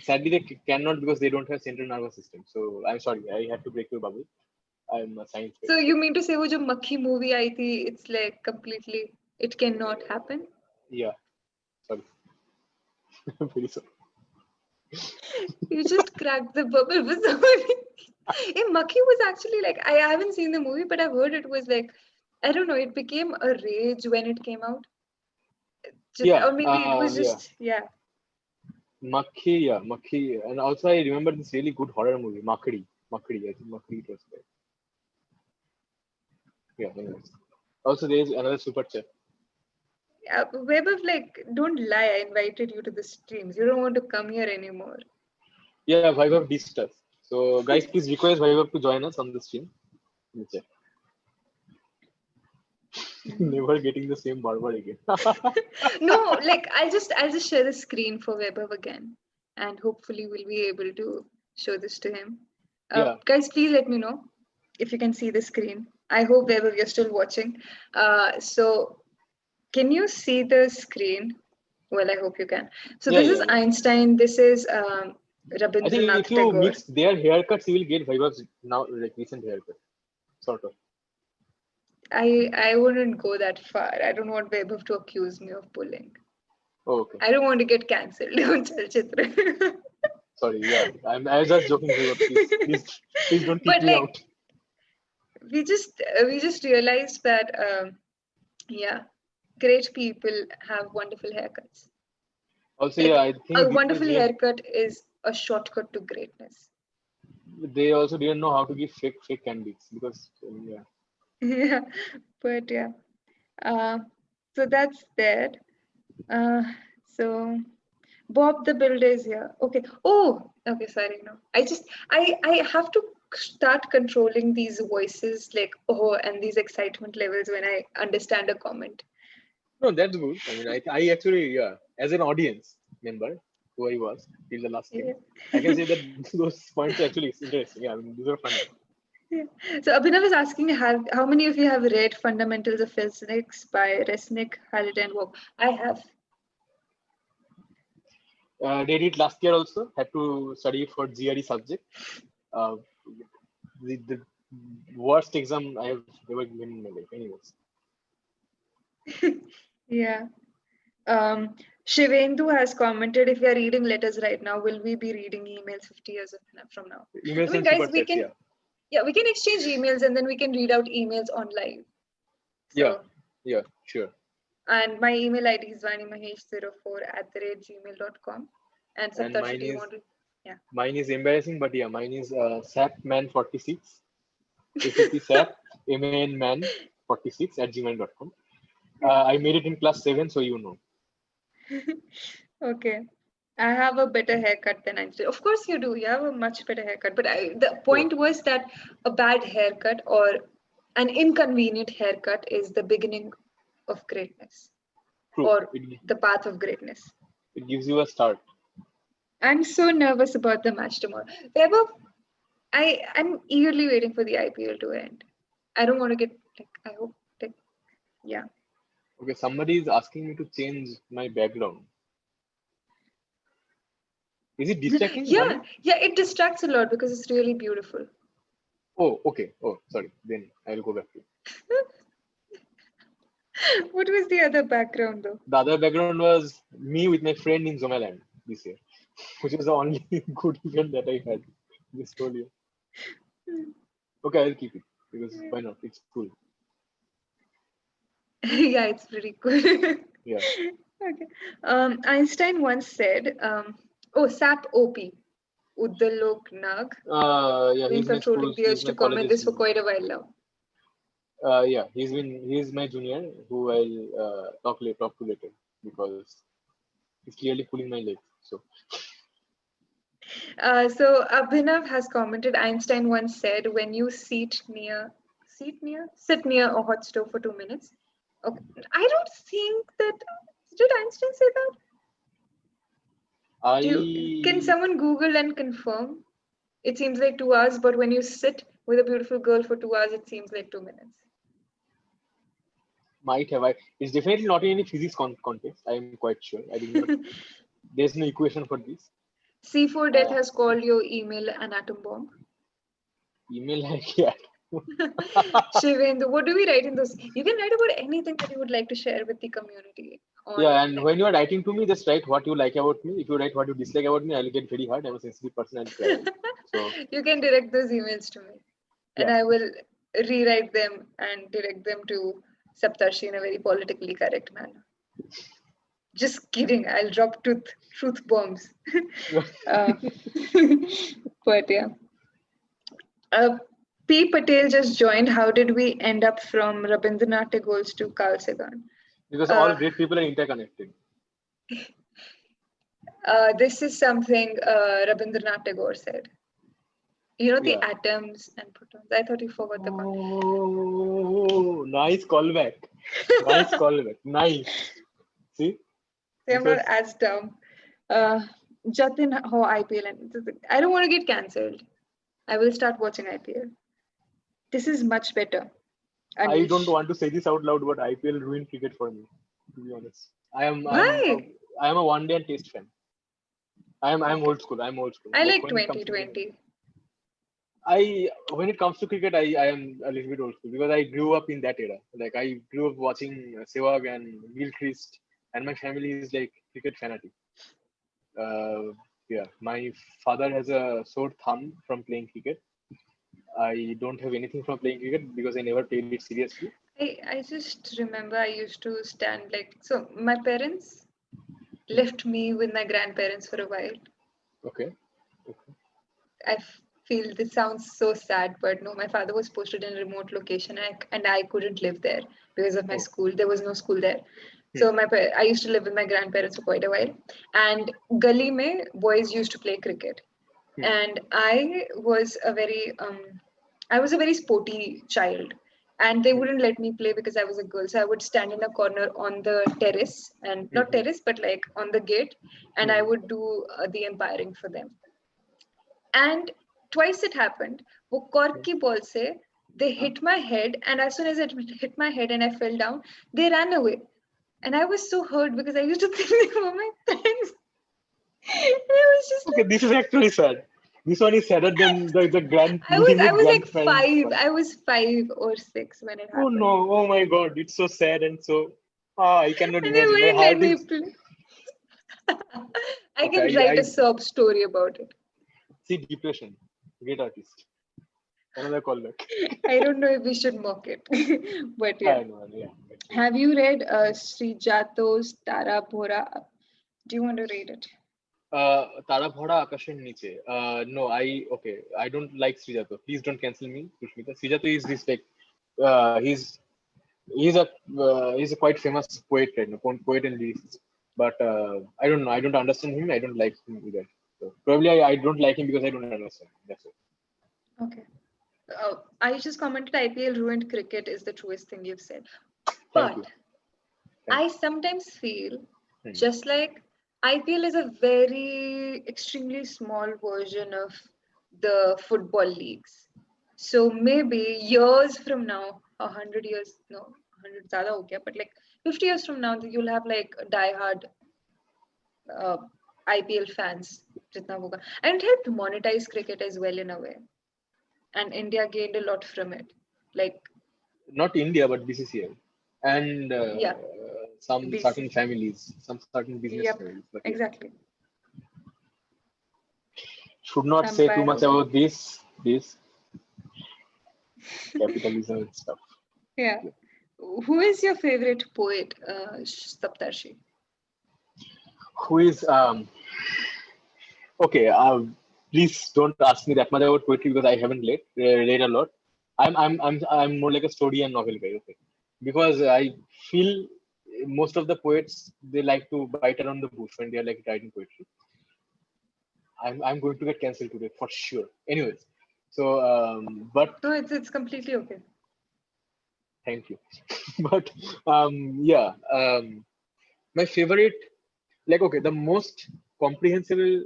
sadly they cannot because they don't have central nervous system. So I'm sorry, I have to break your bubble. I'm a science guy. So you mean to say, wo jo Makhi movie आई थी, it's like completely, it cannot happen. Yeah, sorry. I'm very sorry. You just cracked the bubble for somebody. Makhi was actually like, I haven't seen the movie, but I've heard it was like, I don't know, it became a rage when it came out. Yeah, Or maybe it was yeah. just, yeah. Makhi. And also I remember this really good horror movie, Makdi. I think Makdi it was there. Yeah, anyways. Also there is another super chat. Vaibhav, like, don't lie. I invited you to the streams. You don't want to come here anymore. Yeah, Vaibhav dissed us. So guys, please request Vaibhav to join us on the stream. Never getting the same barber again. No, like I'll just share the screen for Vaibhav again, and hopefully we'll be able to show this to him. Yeah. Guys, please let me know if you can see the screen. I hope Vaibhav you're still watching. So can you see the screen? Well, I hope you can. So this is Yeah. Einstein. This is I think Rabindranath if you Tagore. mix their haircuts, you will get Vaibhav's now like recent haircut, sort of. I wouldn't go that far. I don't want Vaibhav to accuse me of bullying. Oh, okay. I don't want to get cancelled on Chalchitra. Sorry, yeah. I was just joking, Vaibhav. Please don't kick But me like out. we just realized that yeah, great people have wonderful haircuts. Also, Like yeah, I a think wonderful haircut is a shortcut to greatness. they also didn't know how to give fake candies because yeah. Yeah, but yeah. So that's that. So Bob the Builder is here. Okay. Oh, okay. Sorry, no. I have to start controlling these voices, like oh, and these excitement levels when I understand a comment. No, that's good. I mean, I actually, yeah, as an audience member, who I was till the last game, Yeah. I can say that those points are actually interesting. Yeah, I mean, these are funny. Yeah. So Abhinav is asking, how many of you have read Fundamentals of Physics by Resnick, Halliday, and Vogt? I have. They did last year also. Had to study for GRE subject. Uh, the worst exam I have ever given in my life. Anyways. Yeah. Shivendu has commented, if we are reading letters right now, will we be reading emails 50 years from now? Emails I mean, and guys, super we chats, can, yeah, we can exchange emails and then we can read out emails on live. So, yeah, sure. and my email ID is vaanimahesh04@gmail.com. And And Saptarishi, do you want to? Yeah. Mine is embarrassing, but yeah, mine is sapman46. SAP sap man46@gmail.com. I made it in class 7, so you know. Okay. I have a better haircut than Einstein. Of course you do. You have a much better haircut. But the point was that a bad haircut or an inconvenient haircut is the beginning of greatness. True. Or the path of greatness. It gives you a start. I'm so nervous about the match tomorrow. Vaibhav, I'm eagerly waiting for the IPL to end. I don't want to get like I hope like yeah. Okay, somebody is asking me to change my background. Is it distracting? Yeah, it distracts a lot because it's really beautiful. Oh, okay. Oh, sorry. Then I will go back to it. What was the other background though? The other background was me with my friend in Zomaland this year, which was the only good event that I had this whole year. Okay, I'll keep it because why not? It's cool. Yeah, it's pretty cool. Yeah. Okay. Einstein once said, SAP OP, Uddalok Nag, Yeah, been he's my controlling school. the urge He's to my comment college's this for senior. quite a while now. Yeah, he's my junior who I'll talk to later because he's clearly pulling my leg. So So Abhinav has commented, Einstein once said, when you sit near a hot stove for 2 minutes. Okay. I don't think that, did Einstein say that? Can someone Google and confirm? It seems like 2 hours, but when you sit with a beautiful girl for 2 hours, it seems like 2 minutes. Might have. It's definitely not in any physics context. I am quite sure. I did not. There's no equation for this. C4 Death has called your email an atom bomb. Email like yeah. Shivendra, what do we write in those? You can write about anything that you would like to share with the community. Yeah, and when you are writing to me, just write what you like about me. If you write what you dislike about me, I'll get very hurt. I'm a sensitive person and cry. So you can direct those emails to me, and I will rewrite them and direct them to Saptarishi in a very politically correct manner. Just kidding. I'll drop truth bombs. But yeah. P. Patel just joined. How did we end up from Rabindranath Tagore's to Carl Sagan? Because all great people are interconnected. This is something Rabindranath Tagore said. You know, the atoms and protons. I thought you forgot the concept. Oh, nice callback. Nice callback. Nice. See? I'm not as dumb. Jatin, how IPL. I don't want to get cancelled. I will start watching IPL. This is much better. Anish. I don't want to say this out loud, but IPL ruined cricket for me, to be honest. I am a one-day and test fan. I'm old school. I'm old school. I like 2020. When it comes to cricket, I am a little bit old school because I grew up in that era. Like I grew up watching Sehwag and Gilchrist, and my family is like cricket fanatic. My father has a sore thumb from playing cricket. I don't have anything from playing cricket because I never played it seriously. I just remember I used to stand so my parents left me with my grandparents for a while. Okay. I feel this sounds so sad, but no, my father was posted in a remote location and I couldn't live there because of my school. There was no school there. So I used to live with my grandparents for quite a while. And gully mein, boys used to play cricket. And I was a very sporty child. And they wouldn't let me play because I was a girl. So I would stand in a corner on the terrace, and not terrace, but like on the gate, and I would do the umpiring for them. And twice it happened. वो cork की ball से they hit my head, and as soon as it hit my head and I fell down, they ran away. And I was so hurt because I used to think they were my friends. It was just okay, this is actually sad. This one is sadder than the grand. I was like 5. I was 5 or 6 when it happened. Oh no! Oh my God! It's so sad and so. I cannot and imagine. My heart is. I can write a sob story about it. See, depression. Great artist. Another callback. I don't know if we should mock it, but yeah. I know, yeah. Have you read Srijato's Tara Bhora? Do you want to read it? Tara Bhora Akasher Niche. No, I don't like Srijato. Please don't cancel me, Pushmita. Srijato is this like he's a quite famous poet right now, poet and lyricist. But I don't know. I don't understand him. I don't like him either. So probably I don't like him because I don't understand. That's it. Okay. I just commented IPL ruined cricket is the truest thing you've said. But I sometimes feel just like IPL is a very extremely small version of the football leagues. So maybe years from now, 100 years, no, 100 zyada ho gaya, but like 50 years from now, you'll have like diehard IPL fans. And it helped monetize cricket as well in a way. And India gained a lot from it. Like not India, but BCCI. And some certain families, some certain business families. But exactly. Should not say too much about this capitalism and stuff. Yeah. Who is your favorite poet, Saptarishi? Who is okay? Please don't ask me that much about poetry because I haven't read a lot. I'm more like a story and novel guy. Okay, because I feel most of the poets they like to bite around the bush when they are like writing poetry. I'm going to get cancelled today for sure. Anyways, so but no, it's completely okay. Thank you. But my favorite, like okay, the most comprehensible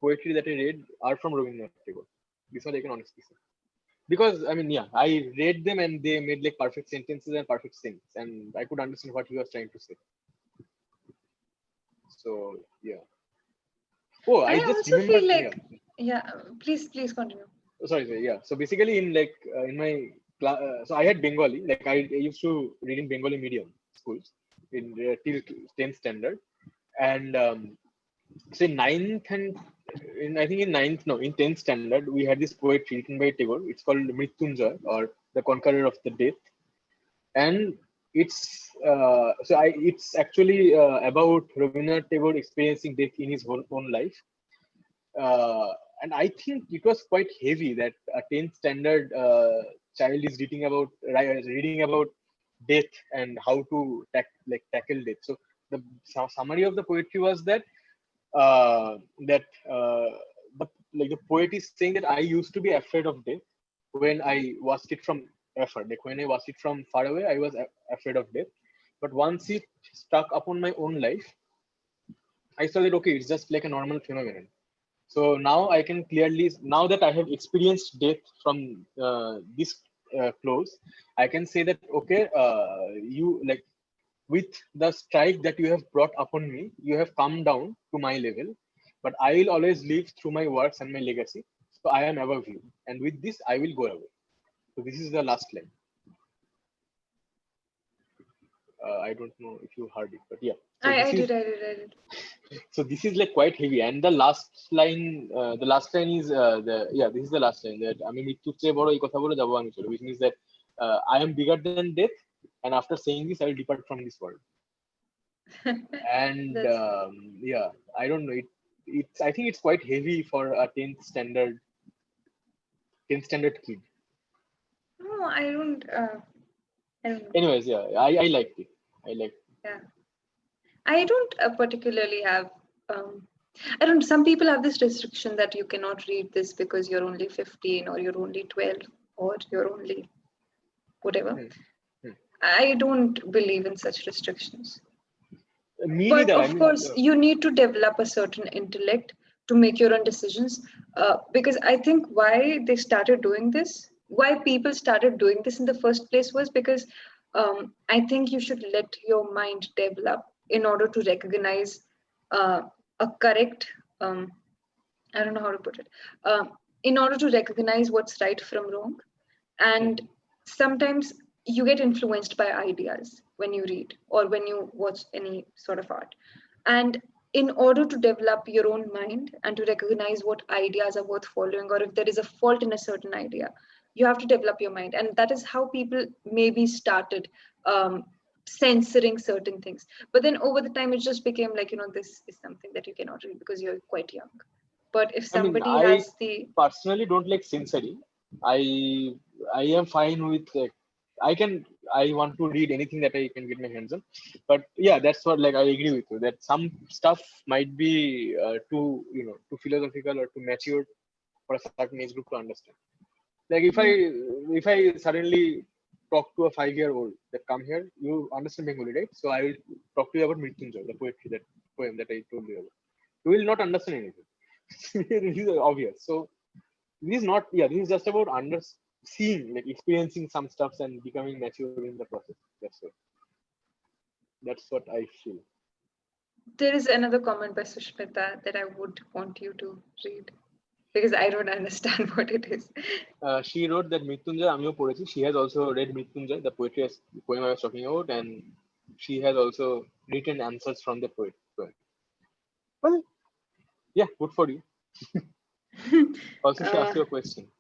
poetry that I read are from Rabindranath Tagore. This one I can honestly say. Because I mean, yeah, I read them and they made like perfect sentences and perfect things, and I could understand what he was trying to say. So yeah. Oh, I I just also feel remembered. Yeah. like, yeah, please continue. Sorry. Yeah. So basically, in like in my class, so I had Bengali. Like I used to read in Bengali medium schools in till 10th standard, and so in ninth and I think in ninth, no, in 10th standard, we had this poetry written by Tagore. It's called Mrityunjay, or the Conqueror of the Death, and it's actually about Rabindranath Tagore experiencing death in his own life. And I think it was quite heavy that a 10th standard child is reading about death and how to tackle death. So the summary of the poetry was that uh, that uh, the poet is saying that I used to be afraid of death when I watched it from afar. Like when I watched it from far away, I was afraid of death. But once it stuck upon my own life, I saw that okay, it's just like a normal phenomenon. So now I can clearly, now that I have experienced death from this close, I can say that okay, you like with the strike that you have brought upon me, you have come down to my level, but I will always live through my works and my legacy. So I am above you, and with this I will go away. So this is the last line. I don't know if you heard it, but yeah. So I this is did. so this is like quite heavy, and the last line is this is the last line that I mean mrityur চেয়ে বড় এই কথা বলে যাবো আমি চলে, which means that I am bigger than death, and after saying this I will depart from this world. And That's yeah, I don't know, it's I think it's quite heavy for a 10th standard kid. no, I don't. I don't know. Anyways, yeah, I liked it. Yeah, I don't particularly have. I don't. Some people have this restriction that you cannot read this because you're only 15 or you're only 12 or you're only whatever. Hmm. I don't believe in such restrictions. Me But neither. I of mean, course, you need to develop a certain intellect to make your own decisions. Because I think why they started doing this, why people started doing this in the first place was because I think you should let your mind develop in order to recognize a correct, I don't know how to put it, in order to recognize what's right from wrong. And sometimes you get influenced by ideas when you read or when you watch any sort of art. And in order to develop your own mind and to recognize what ideas are worth following, or if there is a fault in a certain idea, you have to develop your mind. And that is how people maybe started censoring certain things. But then over the time, it just became like, this is something that you cannot read because you're quite young. But if I mean, somebody I has the personally don't like censoring. I am fine with I want to read anything that I can get my hands on. But yeah, that's what like I agree with you that some stuff might be too philosophical or too mature for a certain age group to understand. Like if I suddenly talk to a 5-year-old that come here, you understand Bengali, right? So I will talk to you about Mrityunjay, the poetry, that poem that I told you about. You will not understand anything. This is obvious. So this is not, yeah, this is just about seeing, like experiencing some stuffs and becoming mature in the process. That's what I feel. There is another comment by Sushmita that I would want you to read because I don't understand what it is. She wrote that Mrityunjay Amiyo Porechi. She has also read Mrityunjay, the poem I was talking about, and she has also written answers from the poem. Well, yeah, good for you. Also, she asked you a question.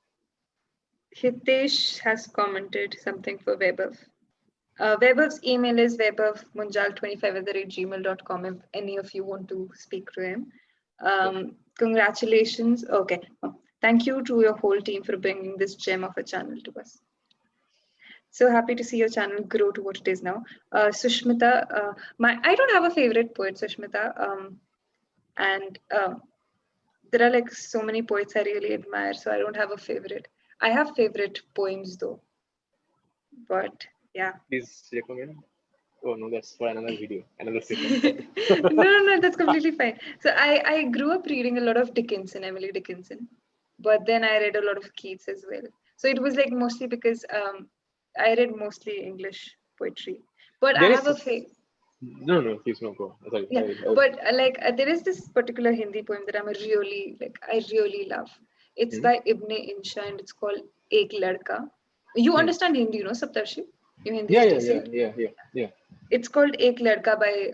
Hitesh has commented something for Vaibhav. Vaibhav's email is vaibhavmunjal25@gmail.com if any of you want to speak to him. Congratulations. Okay. Thank you to your whole team for bringing this gem of a channel to us. So happy to see your channel grow to what it is now. Sushmita, I don't have a favorite poet, Sushmita. And there are like so many poets I really admire, so I don't have a favorite. I have favorite poems though. But yeah. Please recommend Oh no, that's for another video, another session. No, that's completely fine. So I grew up reading a lot of Emily Dickinson, but then I read a lot of Keats as well. So it was like mostly because I read mostly English poetry, but I There have a is no, please no go. Sorry, yeah, but there is this particular Hindi poem that I really love. It's hmm, by Ibn Insha and it's called Ek Ladka. You hmm. understand Hindi, Saptarshi? Your Hindi Yeah, is yeah, yeah, decent. yeah. It's called Ek Ladka by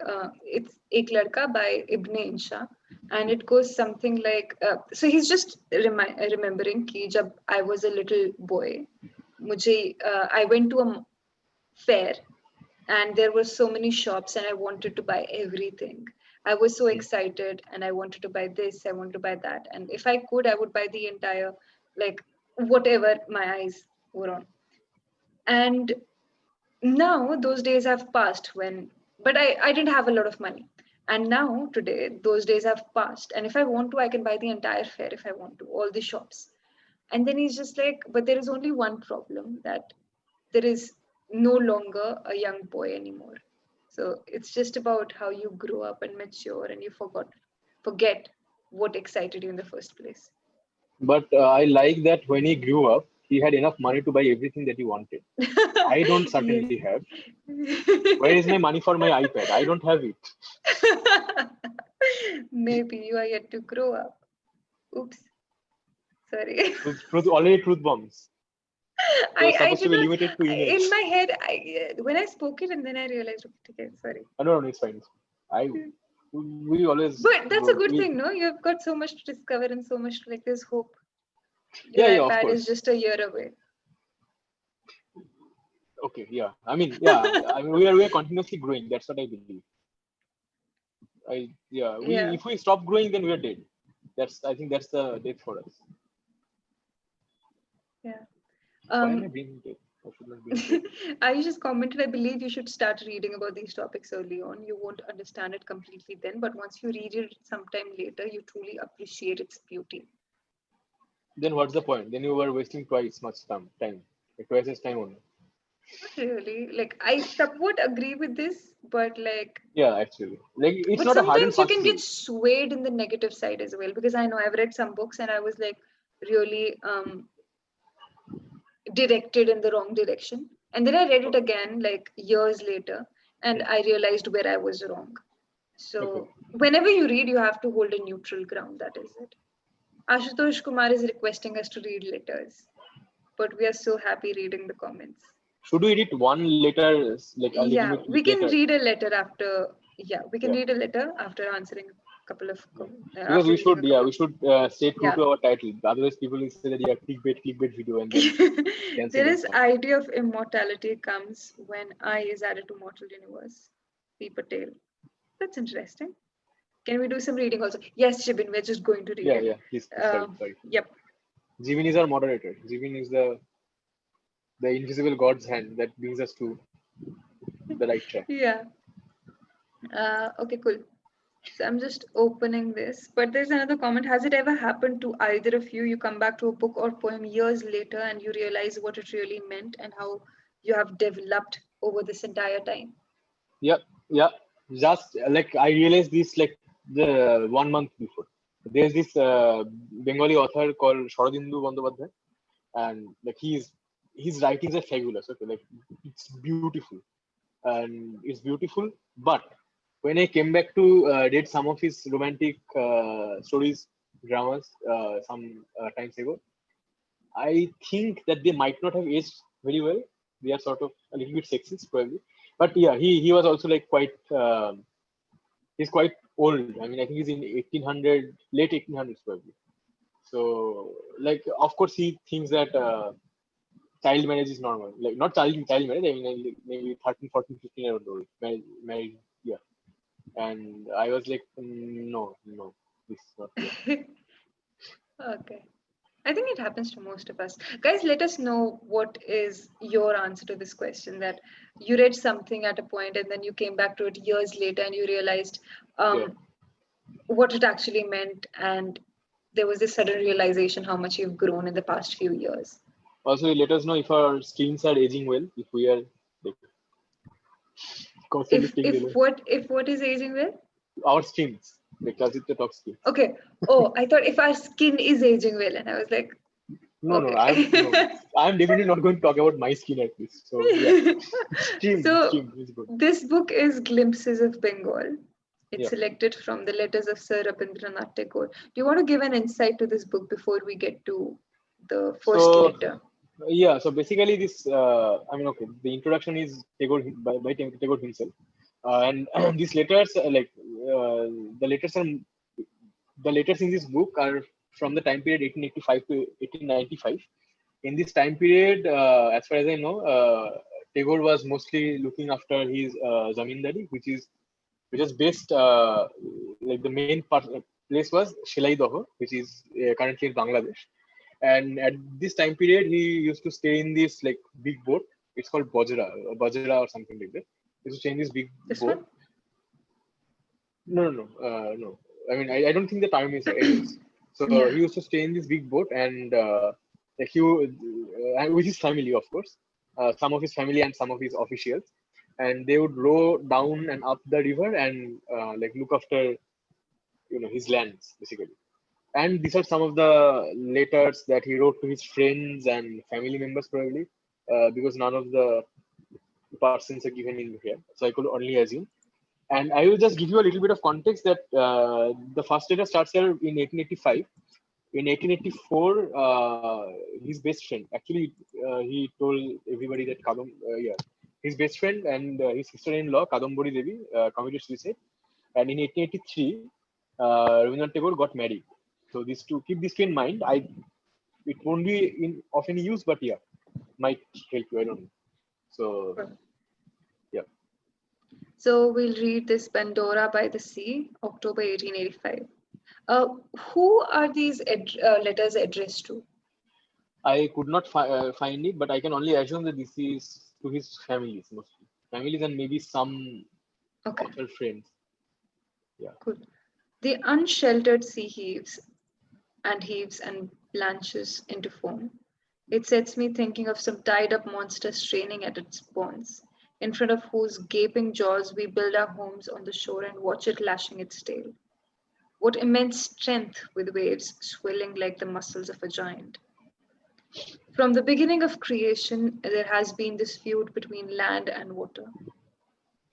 Ibn Insha, and it goes something like so he's just remembering कि जब I was a little boy, I went to a fair and there were so many shops and I wanted to buy everything. I was so Hmm. excited and I wanted to buy this, I wanted to buy that, and if I could, I would buy the entire like whatever my eyes were on. And now those days have passed but I didn't have a lot of money, and now today those days have passed, and if I want to I can buy the entire fair if I want to, all the shops. And then he's just like, but there is only one problem, that there is no longer a young boy anymore. So it's just about how you grow up and mature and you forget what excited you in the first place. But I like that when he grew up, he had enough money to buy everything that he wanted. I don't Yes. certainly have. Where is my money for my iPad? I don't have it. Maybe you are yet to grow up. Oops. Sorry. Truth bombs. It was I supposed to did be not. limited to In emails. my head, when I spoke it, and then I realized, okay, sorry. No, it's fine. I we always But that's a good we thing, no? You've got so much to discover and so much to like. There's hope. Your yeah, of iPad is course. just a year away. Okay, yeah. I mean we are continuously growing. That's what I believe. We Yeah. if we stop growing, then we are dead. I think that's the death for us. Yeah. Why am I Um, being dead? I should not be dead. I just commented, I believe you should start reading about these topics early on. You won't understand it completely then, but once you read it sometime later, you truly appreciate its beauty. Then what's the point? Then you were wasting twice much time. Like twice as time only. Not really. Like, I somewhat agree with this, but Yeah, actually. Like it's but not a hard and sometimes you fast can get rule. swayed in the negative side as well, because I know I've read some books and I was like really directed in the wrong direction. And then I read it again like years later and Hmm. I realized where I was wrong. Okay. So whenever you read, you have to hold a neutral ground. That is it. Ashutosh Kumar is requesting us to read letters, but we are so happy reading the comments. Should we read one letter, like a Yeah, legitimate we can letter? read a letter after. Yeah, we can Yeah. read a letter after answering a couple of Yeah. Because after reading a couple of. we should stay true Yeah. to our title. Otherwise, people will say that clickbait video, and then cancel There the is account. idea of immortality comes when I is added to mortal universe. P. Patel. That's interesting. Can we do some reading also? Yes, Shibin, we're just going to read Yeah, it. yeah. Please, sorry. Yep. Jivin is our moderator. Jivin is the invisible God's hand that brings us to the right track. Yeah. Okay, cool. So I'm just opening this, but there's another comment. Has it ever happened to either of you? You come back to a book or poem years later and you realize what it really meant and how you have developed over this entire time. Yeah, yeah. Just like I realized this like the 1 month before. There's this Bengali author called Sharadindu Bandyopadhyay, and like his writings are fabulous. Okay, like it's beautiful, and it's beautiful. But when I came back to read some of his romantic stories, dramas, some times ago, I think that they might not have aged very well. They are sort of a little bit sexist, probably. But yeah, he was also like quite. He's quite old. I mean, I think he's in 1800, late 1800s probably. So, like, of course, he thinks that child marriage is normal. Like, not child marriage. I mean, like, maybe 13, 14, 15-year-old old married. Yeah. And I was like, no, this is not here. Okay. I think it happens to most of us. Guys, let us know what is your answer to this question, that you read something at a point and then you came back to it years later and you realized Yeah. what it actually meant, and there was this sudden realization how much you've grown in the past few years. Also, let us know if our screens are aging well. If we are like constantly If staying if relevant. what is aging well? Our skins, like Chachitra talk skins. Okay. Oh, I thought if our skin is aging well, and I was like, No, no, okay. I'm definitely not going to talk about my skin at least. So yeah, So stream is good. this book is Glimpses of Bengal. It's Yeah. selected from the letters of Sir Rabindranath Tagore. Do you want to give an insight to this book before we get to the first So letter? yeah, so basically this, I mean, okay, the introduction is Tagore by Tagore himself, and these letters, uh, the letters are the letters in this book are from the time period 1885 to 1895. In this time period, as far as I know, Tagore was mostly looking after his zamindari, which is based like the main place was Shilaidoho, which is currently in Bangladesh. And at this time period, he used to stay in this like big boat. It's called Bajra or something like that. He used to stay in this big This boat. one? No. I mean, I don't think the term is there. Anyways, so Yeah. he used to stay in this big boat and like with his family, of course, some of his family and some of his officials, and they would row down and up the river and like look after his lands basically. And these are some of the letters that he wrote to his friends and family members, probably, because none of the persons are given in here. So I could only assume. And I will just give you a little bit of context that the first letter starts here in 1885. In 1884, his best friend, actually, he told everybody that his best friend and his sister-in-law, Kadambari Devi, committed suicide. And in 1883, Rabindranath Tagore got married. So these two, keep this two in mind. It won't be of any use, but yeah, might help you. I don't know. So yeah. So we'll read this Pandora by the Sea, October 1885. Uh, who are these letters addressed to? I could not find it, but I can only assume that this is to his families mostly. Families and maybe some Okay, author friends. Yeah. cool. The unsheltered sea heaves and blanches into foam. It sets me thinking of some tied up monster straining at its bonds, in front of whose gaping jaws we build our homes on the shore and watch it lashing its tail. What immense strength with waves swelling like the muscles of a giant. From the beginning of creation, there has been this feud between land and water.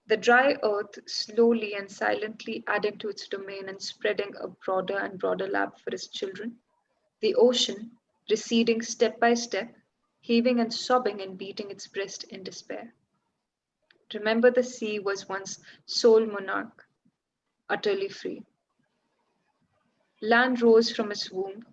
The dry earth slowly and silently adding to its domain and spreading a broader and broader lap for its children. The ocean receding step by step, heaving and sobbing and beating its breast in despair. Remember, the sea was once sole monarch, utterly free. Land rose from its womb,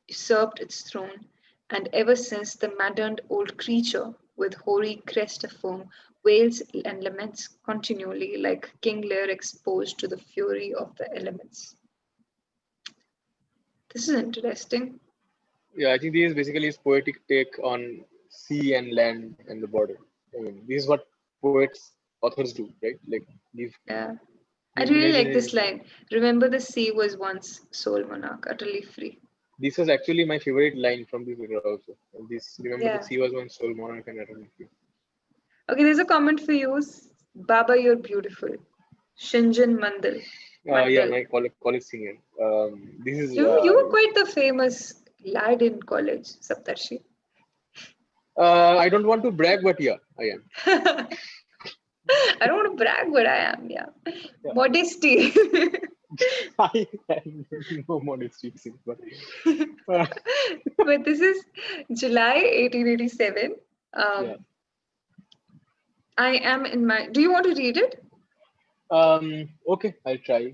usurped its throne, and ever since the maddened old creature, with hoary crest of foam, wails and laments continually like King Lear exposed to the fury of the elements. This is interesting. Yeah, I think this is basically his poetic take on sea and land and the border. I mean, this is what poets, authors do, right? Like Yeah. I give really like imaginary. this line. Remember, the sea was once sole monarch, utterly free. This was actually my favorite line from this letter also. And this, remember the Yeah. sea was once sole monarch and eternal free. Okay, there's a comment for you. Baba, you're beautiful. Shinjan Mandal. Yeah, Mandal. my college senior. This is You were quite the famous lad in college, Saptarshi. I don't want to brag, but yeah, I am. I don't want to brag, but I am, yeah. Yeah. Modesty. I have no modesty, but But this is July 1887. yeah. I am in my. Do you want to read it? Okay, I'll try.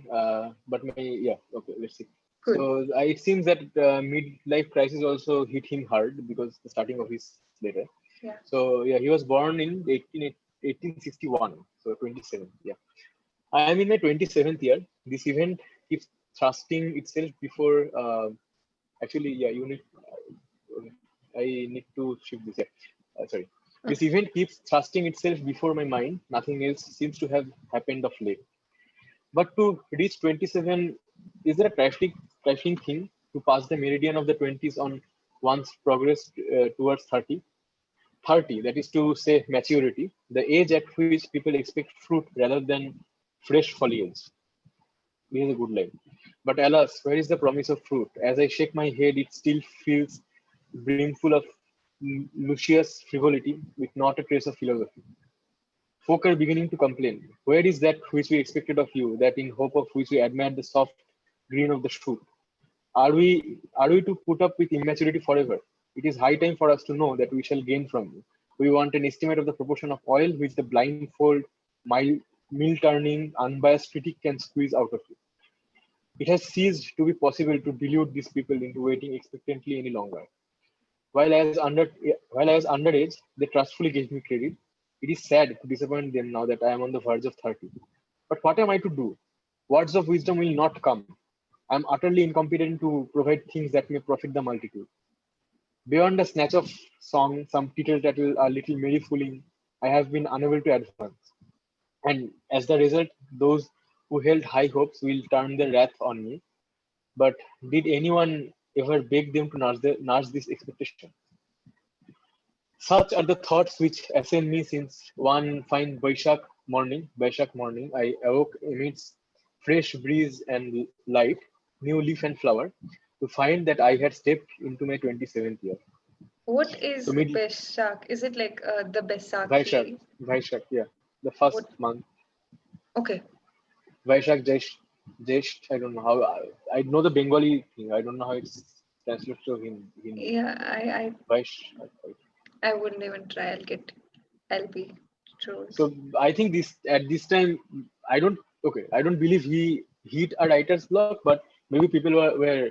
Okay, let's see. Cool. So it seems that midlife crisis also hit him hard because the starting of his letter. Yeah. So yeah, he was born in 1861, so 27. Yeah, I am in my 27th year. This event keeps thrusting itself before. Actually, yeah, you need. I need to shift this. Yeah, sorry. This Okay. event keeps thrusting itself before my mind. Nothing else seems to have happened of late. But to reach 27, is there a trifling thing to pass the meridian of the 20s on one's progress towards 30? 30, that is to say maturity, the age at which people expect fruit rather than fresh foliage. This is a good line. But alas, where is the promise of fruit? As I shake my head, it still feels brimful of luscious frivolity with not a trace of philosophy. Folk are beginning to complain. Where is that which we expected of you, that in hope of which we admired the soft green of the shoot? Are we to put up with immaturity forever? It is high time for us to know that we shall gain from you. We want an estimate of the proportion of oil which the blindfold, mill turning, unbiased critic can squeeze out of you. It has ceased to be possible to delude these people into waiting expectantly any longer. While I was while I was underage, they trustfully gave me credit. It is sad to disappoint them now that I am on the verge of 30. But what am I to do? Words of wisdom will not come. I am utterly incompetent to provide things that may profit the multitude. Beyond a snatch of song, some tittle tattle, a little merry fooling, I have been unable to advance. And as the result, those who held high hopes will turn their wrath on me. But did anyone ever beg them to nurse this expectation? Such are the thoughts which assail me since one fine Baishak morning, I awoke amidst fresh breeze and light, new leaf and flower, to find that I had stepped into my 27th year. What So is mid Beshak? Is it like the Vaishak, Baisakhi? Vaishak, yeah, the first What? month. Okay. Vaishak, Jesh, I don't know how. I know the Bengali thing. I don't know how it's translated to Hindi. Yeah, Vaishak. I wouldn't even try. I'll be trolled. So I think this at this time I don't believe he hit a writer's block, but maybe people were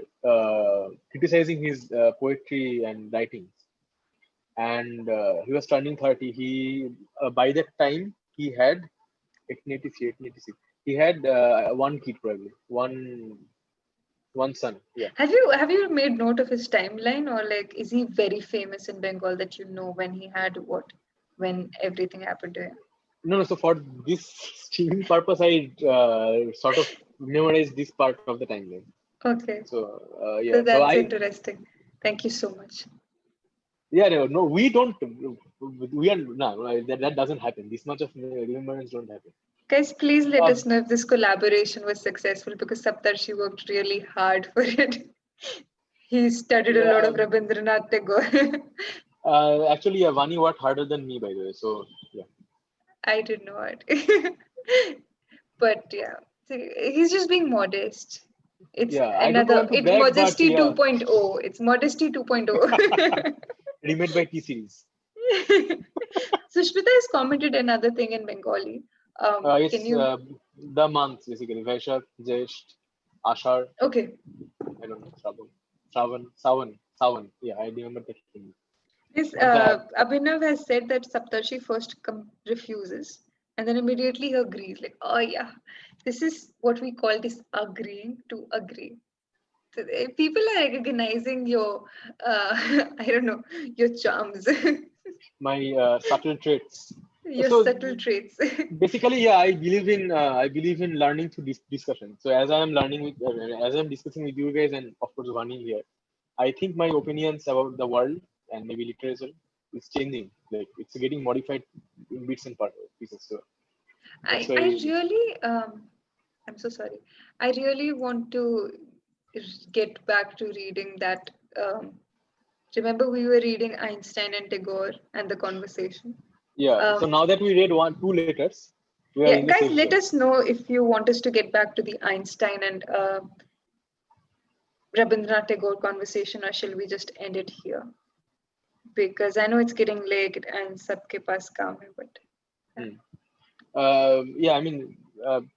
criticizing his poetry and writings, and he was turning 30. He by that time he had 1883, 1886. He had one kid probably, one son. Yeah. Have you made note of his timeline, or like is he very famous in Bengal that you know when he had what, when everything happened to him? No, no. So for this streaming purpose, I sort of memorized this part of the timeline. Okay, So so yeah. So that's I interesting. Thank you so much. Yeah, no, we don't. We are no, that doesn't happen. This much of remembrance don't happen. Guys, please let Uh, us know if this collaboration was successful because Saptarshi worked really hard for it. He studied a lot yeah, of Rabindranath Tagore. actually, yeah, Vani worked harder than me, by the way. So yeah, I didn't know it. But yeah, see, he's just being modest. It's yeah. I don't another, want to it's brag, but modesty yeah, 2.0. It's modesty 2.0. remade by T series. Sushmita has commented another thing in Bengali. Can It's you? the months basically. Vaishak, Jesht, Ashar. Okay. I don't know. Savan. Yeah, I remember that thing. This Once I Abhinav has said that Saptarshi first refuses and then immediately he agrees. Like, oh yeah, this is what we call this agreeing to agree. So, people are recognizing your, I don't know, your charms, my subtle traits. your So subtle traits. basically, yeah, I believe in learning through discussion. So as I am learning with as I'm discussing with you guys and of course Vani here, I think my opinions about the world and maybe literature is changing. Like it's getting modified in bits and pieces. So that's I why. really, I'm so sorry. I really want to get back to reading that. Remember, we were reading Einstein and Tagore and the conversation. Yeah. So Um, now that we read two letters, we are yeah, in the guys, safe let zone. us know if you want us to get back to the Einstein and Rabindranath Tagore conversation, or shall we just end it here? Because I know it's getting late and sabke paas kaam hai, but yeah. Hmm. Yeah, I mean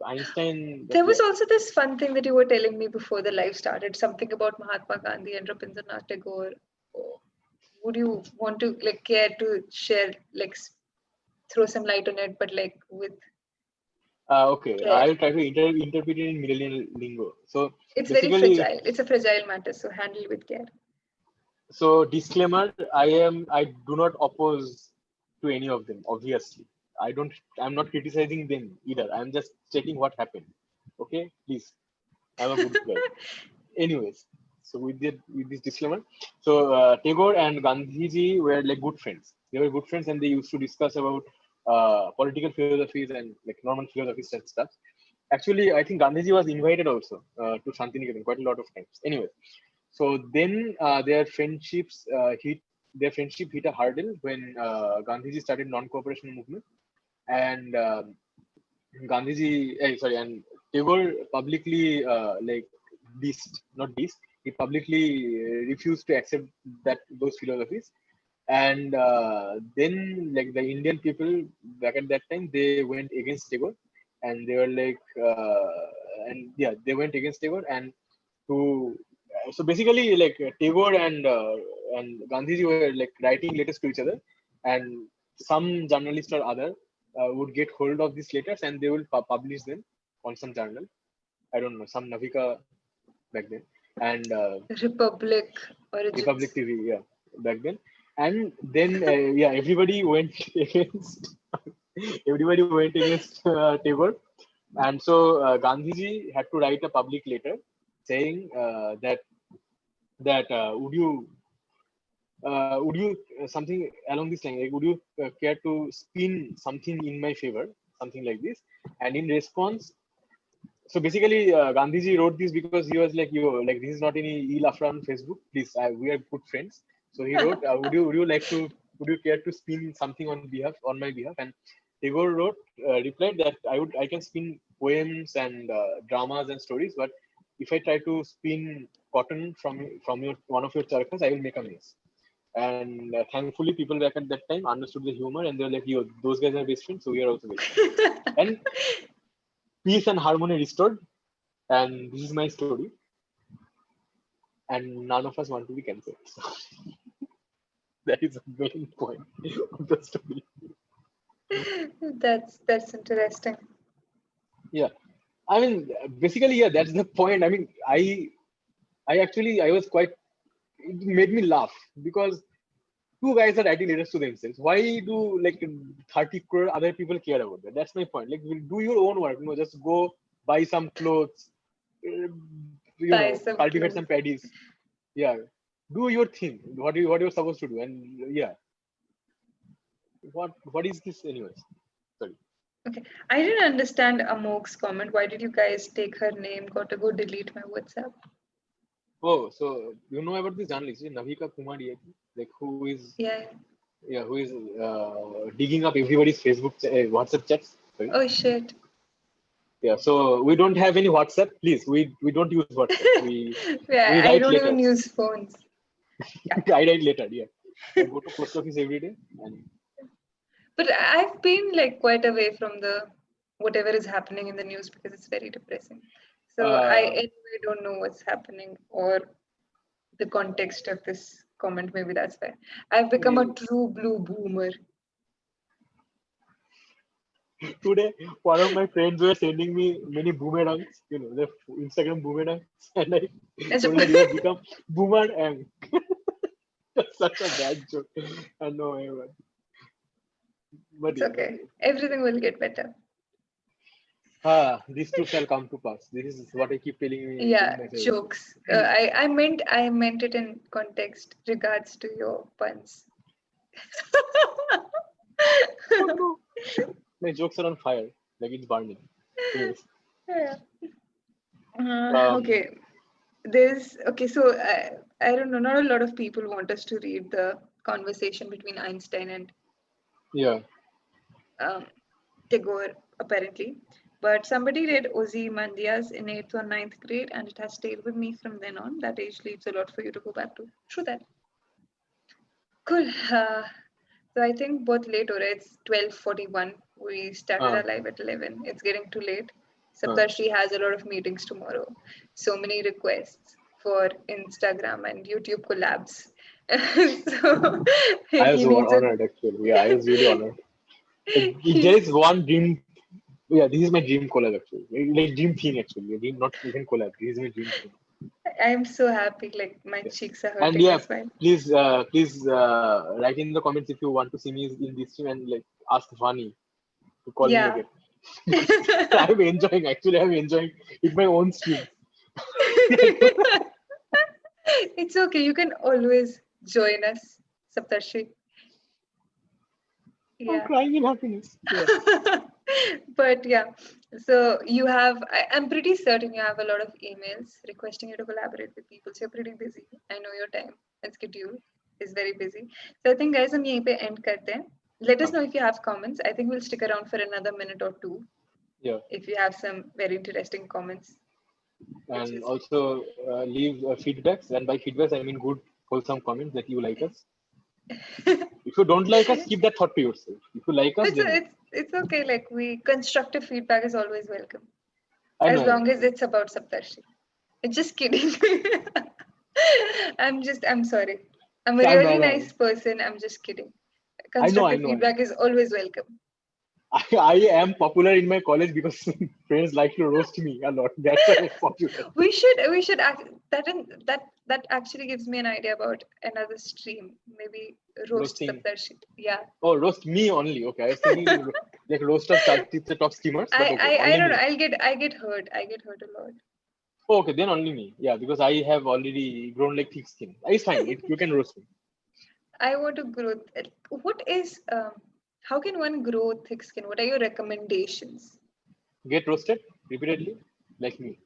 Einstein. But There was yeah, also this fun thing that you were telling me before the live started, something about Mahatma Gandhi and Rabindranath Tagore. Oh, would you want to like care to share, like throw some light on it, but like with okay. care? I'll try to interpret it in millennial lingo. So It's very basically, fragile. It's a fragile matter, so handle with care. so disclaimer, I do not oppose to any of them, obviously. I'm not criticizing them either. I'm just checking what happened. Okay, please. I'm a good guy. Anyways, so with this disclaimer, so Tagore and Gandhiji were like good friends. They they were good friends, and they used to discuss about political philosophies and like normal philosophies and stuff. Actually, I think Gandhiji was invited also to Shantiniketan quite a lot of times. Anyway, so then their friendship hit a hurdle when Gandhiji started non-cooperation movement, and and Tagore publicly he publicly refused to accept those philosophies, and then like the Indian people back at that time, they went against Tagore, and they were like, they went against Tagore, and to so basically like Tagore and Gandhiji were like writing letters to each other, and some journalist or other would get hold of these letters, and they will publish them on some journal. I don't know, some Navika back then, and Republic Origins. Republic TV, yeah, back then. And then everybody went against Tagore, and so Gandhiji had to write a public letter saying that would you something along this line, like, would you care to spin something in my favor, something like this. And in response, so basically Gandhiji wrote this because he was like, like, this is not any ill afra on Facebook, please, we are good friends. So he wrote, would you care to spin something on my behalf? And Tagore replied that I can spin poems and dramas and stories, but if I try to spin cotton from one of your charkhas, I will make a mess. And thankfully, people back at that time understood the humor, and they were like, "Yo, those guys are best friends, so we are also best friends." And peace and harmony restored. And this is my story. And none of us want to be cancelled. So that is the main point of the story. That's interesting. Yeah, I mean, basically, yeah, that's the point. I mean, I was quite. It made me laugh because two guys are writing letters to themselves. Why do like 30 crore other people care about that? That's my point. Like, do your own work. Just go buy some clothes. Cultivate some paddies. Yeah, do your thing. What you're supposed to do. And yeah, what is this anyways? Sorry. Okay, I didn't understand Amog's comment. Why did you guys take her name? Got to go delete my WhatsApp. Oh, so you know about this journalist, Navika Kumari, like who is digging up everybody's Facebook, WhatsApp chats. Sorry. Oh shit. Yeah, so we don't have any WhatsApp. Please, we don't use WhatsApp. We I don't even use phones. I write letter. Yeah, I go to post office every day. But I've been like quite away from the whatever is happening in the news because it's very depressing. So I anyway don't know what's happening or the context of this comment. Maybe that's why I've become a true blue boomer. Today, one of my friends were sending me many boomerangs, the Instagram boomerangs, and I told her you have become boomerang. That's such a bad joke. I know, everyone. But it's okay. Everything will get better. This too shall come to pass. This is what I keep telling me. Yeah, jokes. I meant it in context, regards to your puns. Oh, no. My jokes are on fire, like it's burning. Yes. Yeah. Okay. So I don't know. Not a lot of people want us to read the conversation between Einstein and Tagore, apparently. But somebody read Ozymandias in 8th or 9th grade, and it has stayed with me from then on. That age leaves a lot for you to go back to. True that. Cool. So I think both late or it's 12:41. We started our live at 11. It's getting too late. Saptarishi has a lot of meetings tomorrow. So many requests for Instagram and YouTube collabs. So I was honored actually. Yeah, I was really honored. There is one dream. Yeah, this is my dream collab actually. Like dream thing actually. Dream, not even collab. This is my dream thing. I'm so happy. Like my cheeks are hurting. And yeah, as well. please write in the comments if you want to see me in this stream, and like ask Vaani to call me again. I'm enjoying it my own stream. It's okay. You can always join us, Saptarishi. I'm Yeah. crying in happiness. Yeah. But yeah, so you have, I'm pretty certain you have a lot of emails requesting you to collaborate with people. So you're pretty busy. I know your time and schedule is very busy. So I think guys, हम यहीं पे end करते हैं. Let us know if you have comments. I think we'll stick around for another minute or two Yeah. if you have some very interesting comments. And also leave feedbacks. And by feedbacks, I mean good, wholesome comments that you like us. If you don't like us, keep that thought to yourself. If you like us, then It's okay. Like constructive feedback is always welcome. I As know. long as it's about Saptarshi. Just kidding. I'm sorry. I'm a I really know. nice person. I'm just kidding. I know. Constructive feedback is always welcome. I am popular in my college because friends like to roast me a lot. That's why I'm popular. We should that actually gives me an idea about another stream. Maybe roast Roasting. Saptarshi. Yeah. Oh, roast me only. Okay, I was thinking like roast of Chalchitra top schemers, but okay, I only don't me. know. I get hurt. I get hurt a lot. Oh, okay, then only me. Yeah, because I have already grown like thick skin. It's fine. You can roast me. I want to grow. What is how can one grow thick skin? What are your recommendations? Get roasted repeatedly, like me.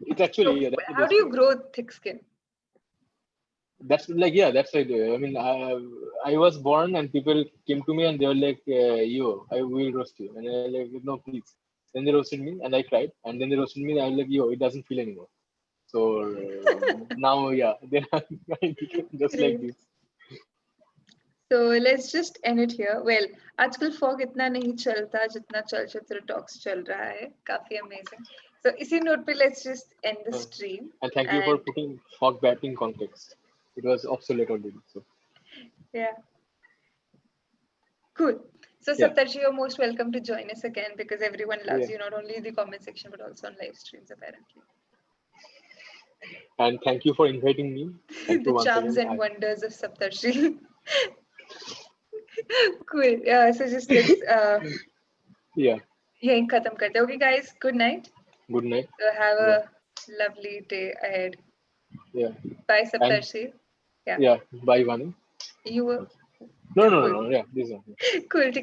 It's actually So that's the how best do you way. grow thick skin? That's like that's like I mean I was born and people came to me and they were like yo I will roast you and I was like no please. Then they roasted me and I cried and then they roasted me and I was like yo it doesn't feel anymore. So now yeah then I became just like Great. this. So let's just end it here. Well, आजकल fog इतना नहीं चलता जितना चलचित्र talks चल रहा है. काफी amazing. So इसी note पे let's just end the stream. And thank you for And putting fog back in context. It was obsolete already. So yeah, cool. So yeah, Saptarshi, you're most welcome to join us again because everyone loves yeah. you, not only in the comment section but also on live streams apparently. And thank you for inviting me. Thank you The once charms again. and wonders of Saptarshi. Cool. Yeah. So just let's Yeah. यहीं खत्म करते हैं. Okay, guys. Good night. Good night. So have Yeah. a lovely day ahead. Yeah. Bye, And Saptarshi. Yeah. yeah. Bye, Vaani. You were No. cool. Yeah. This one. Cool.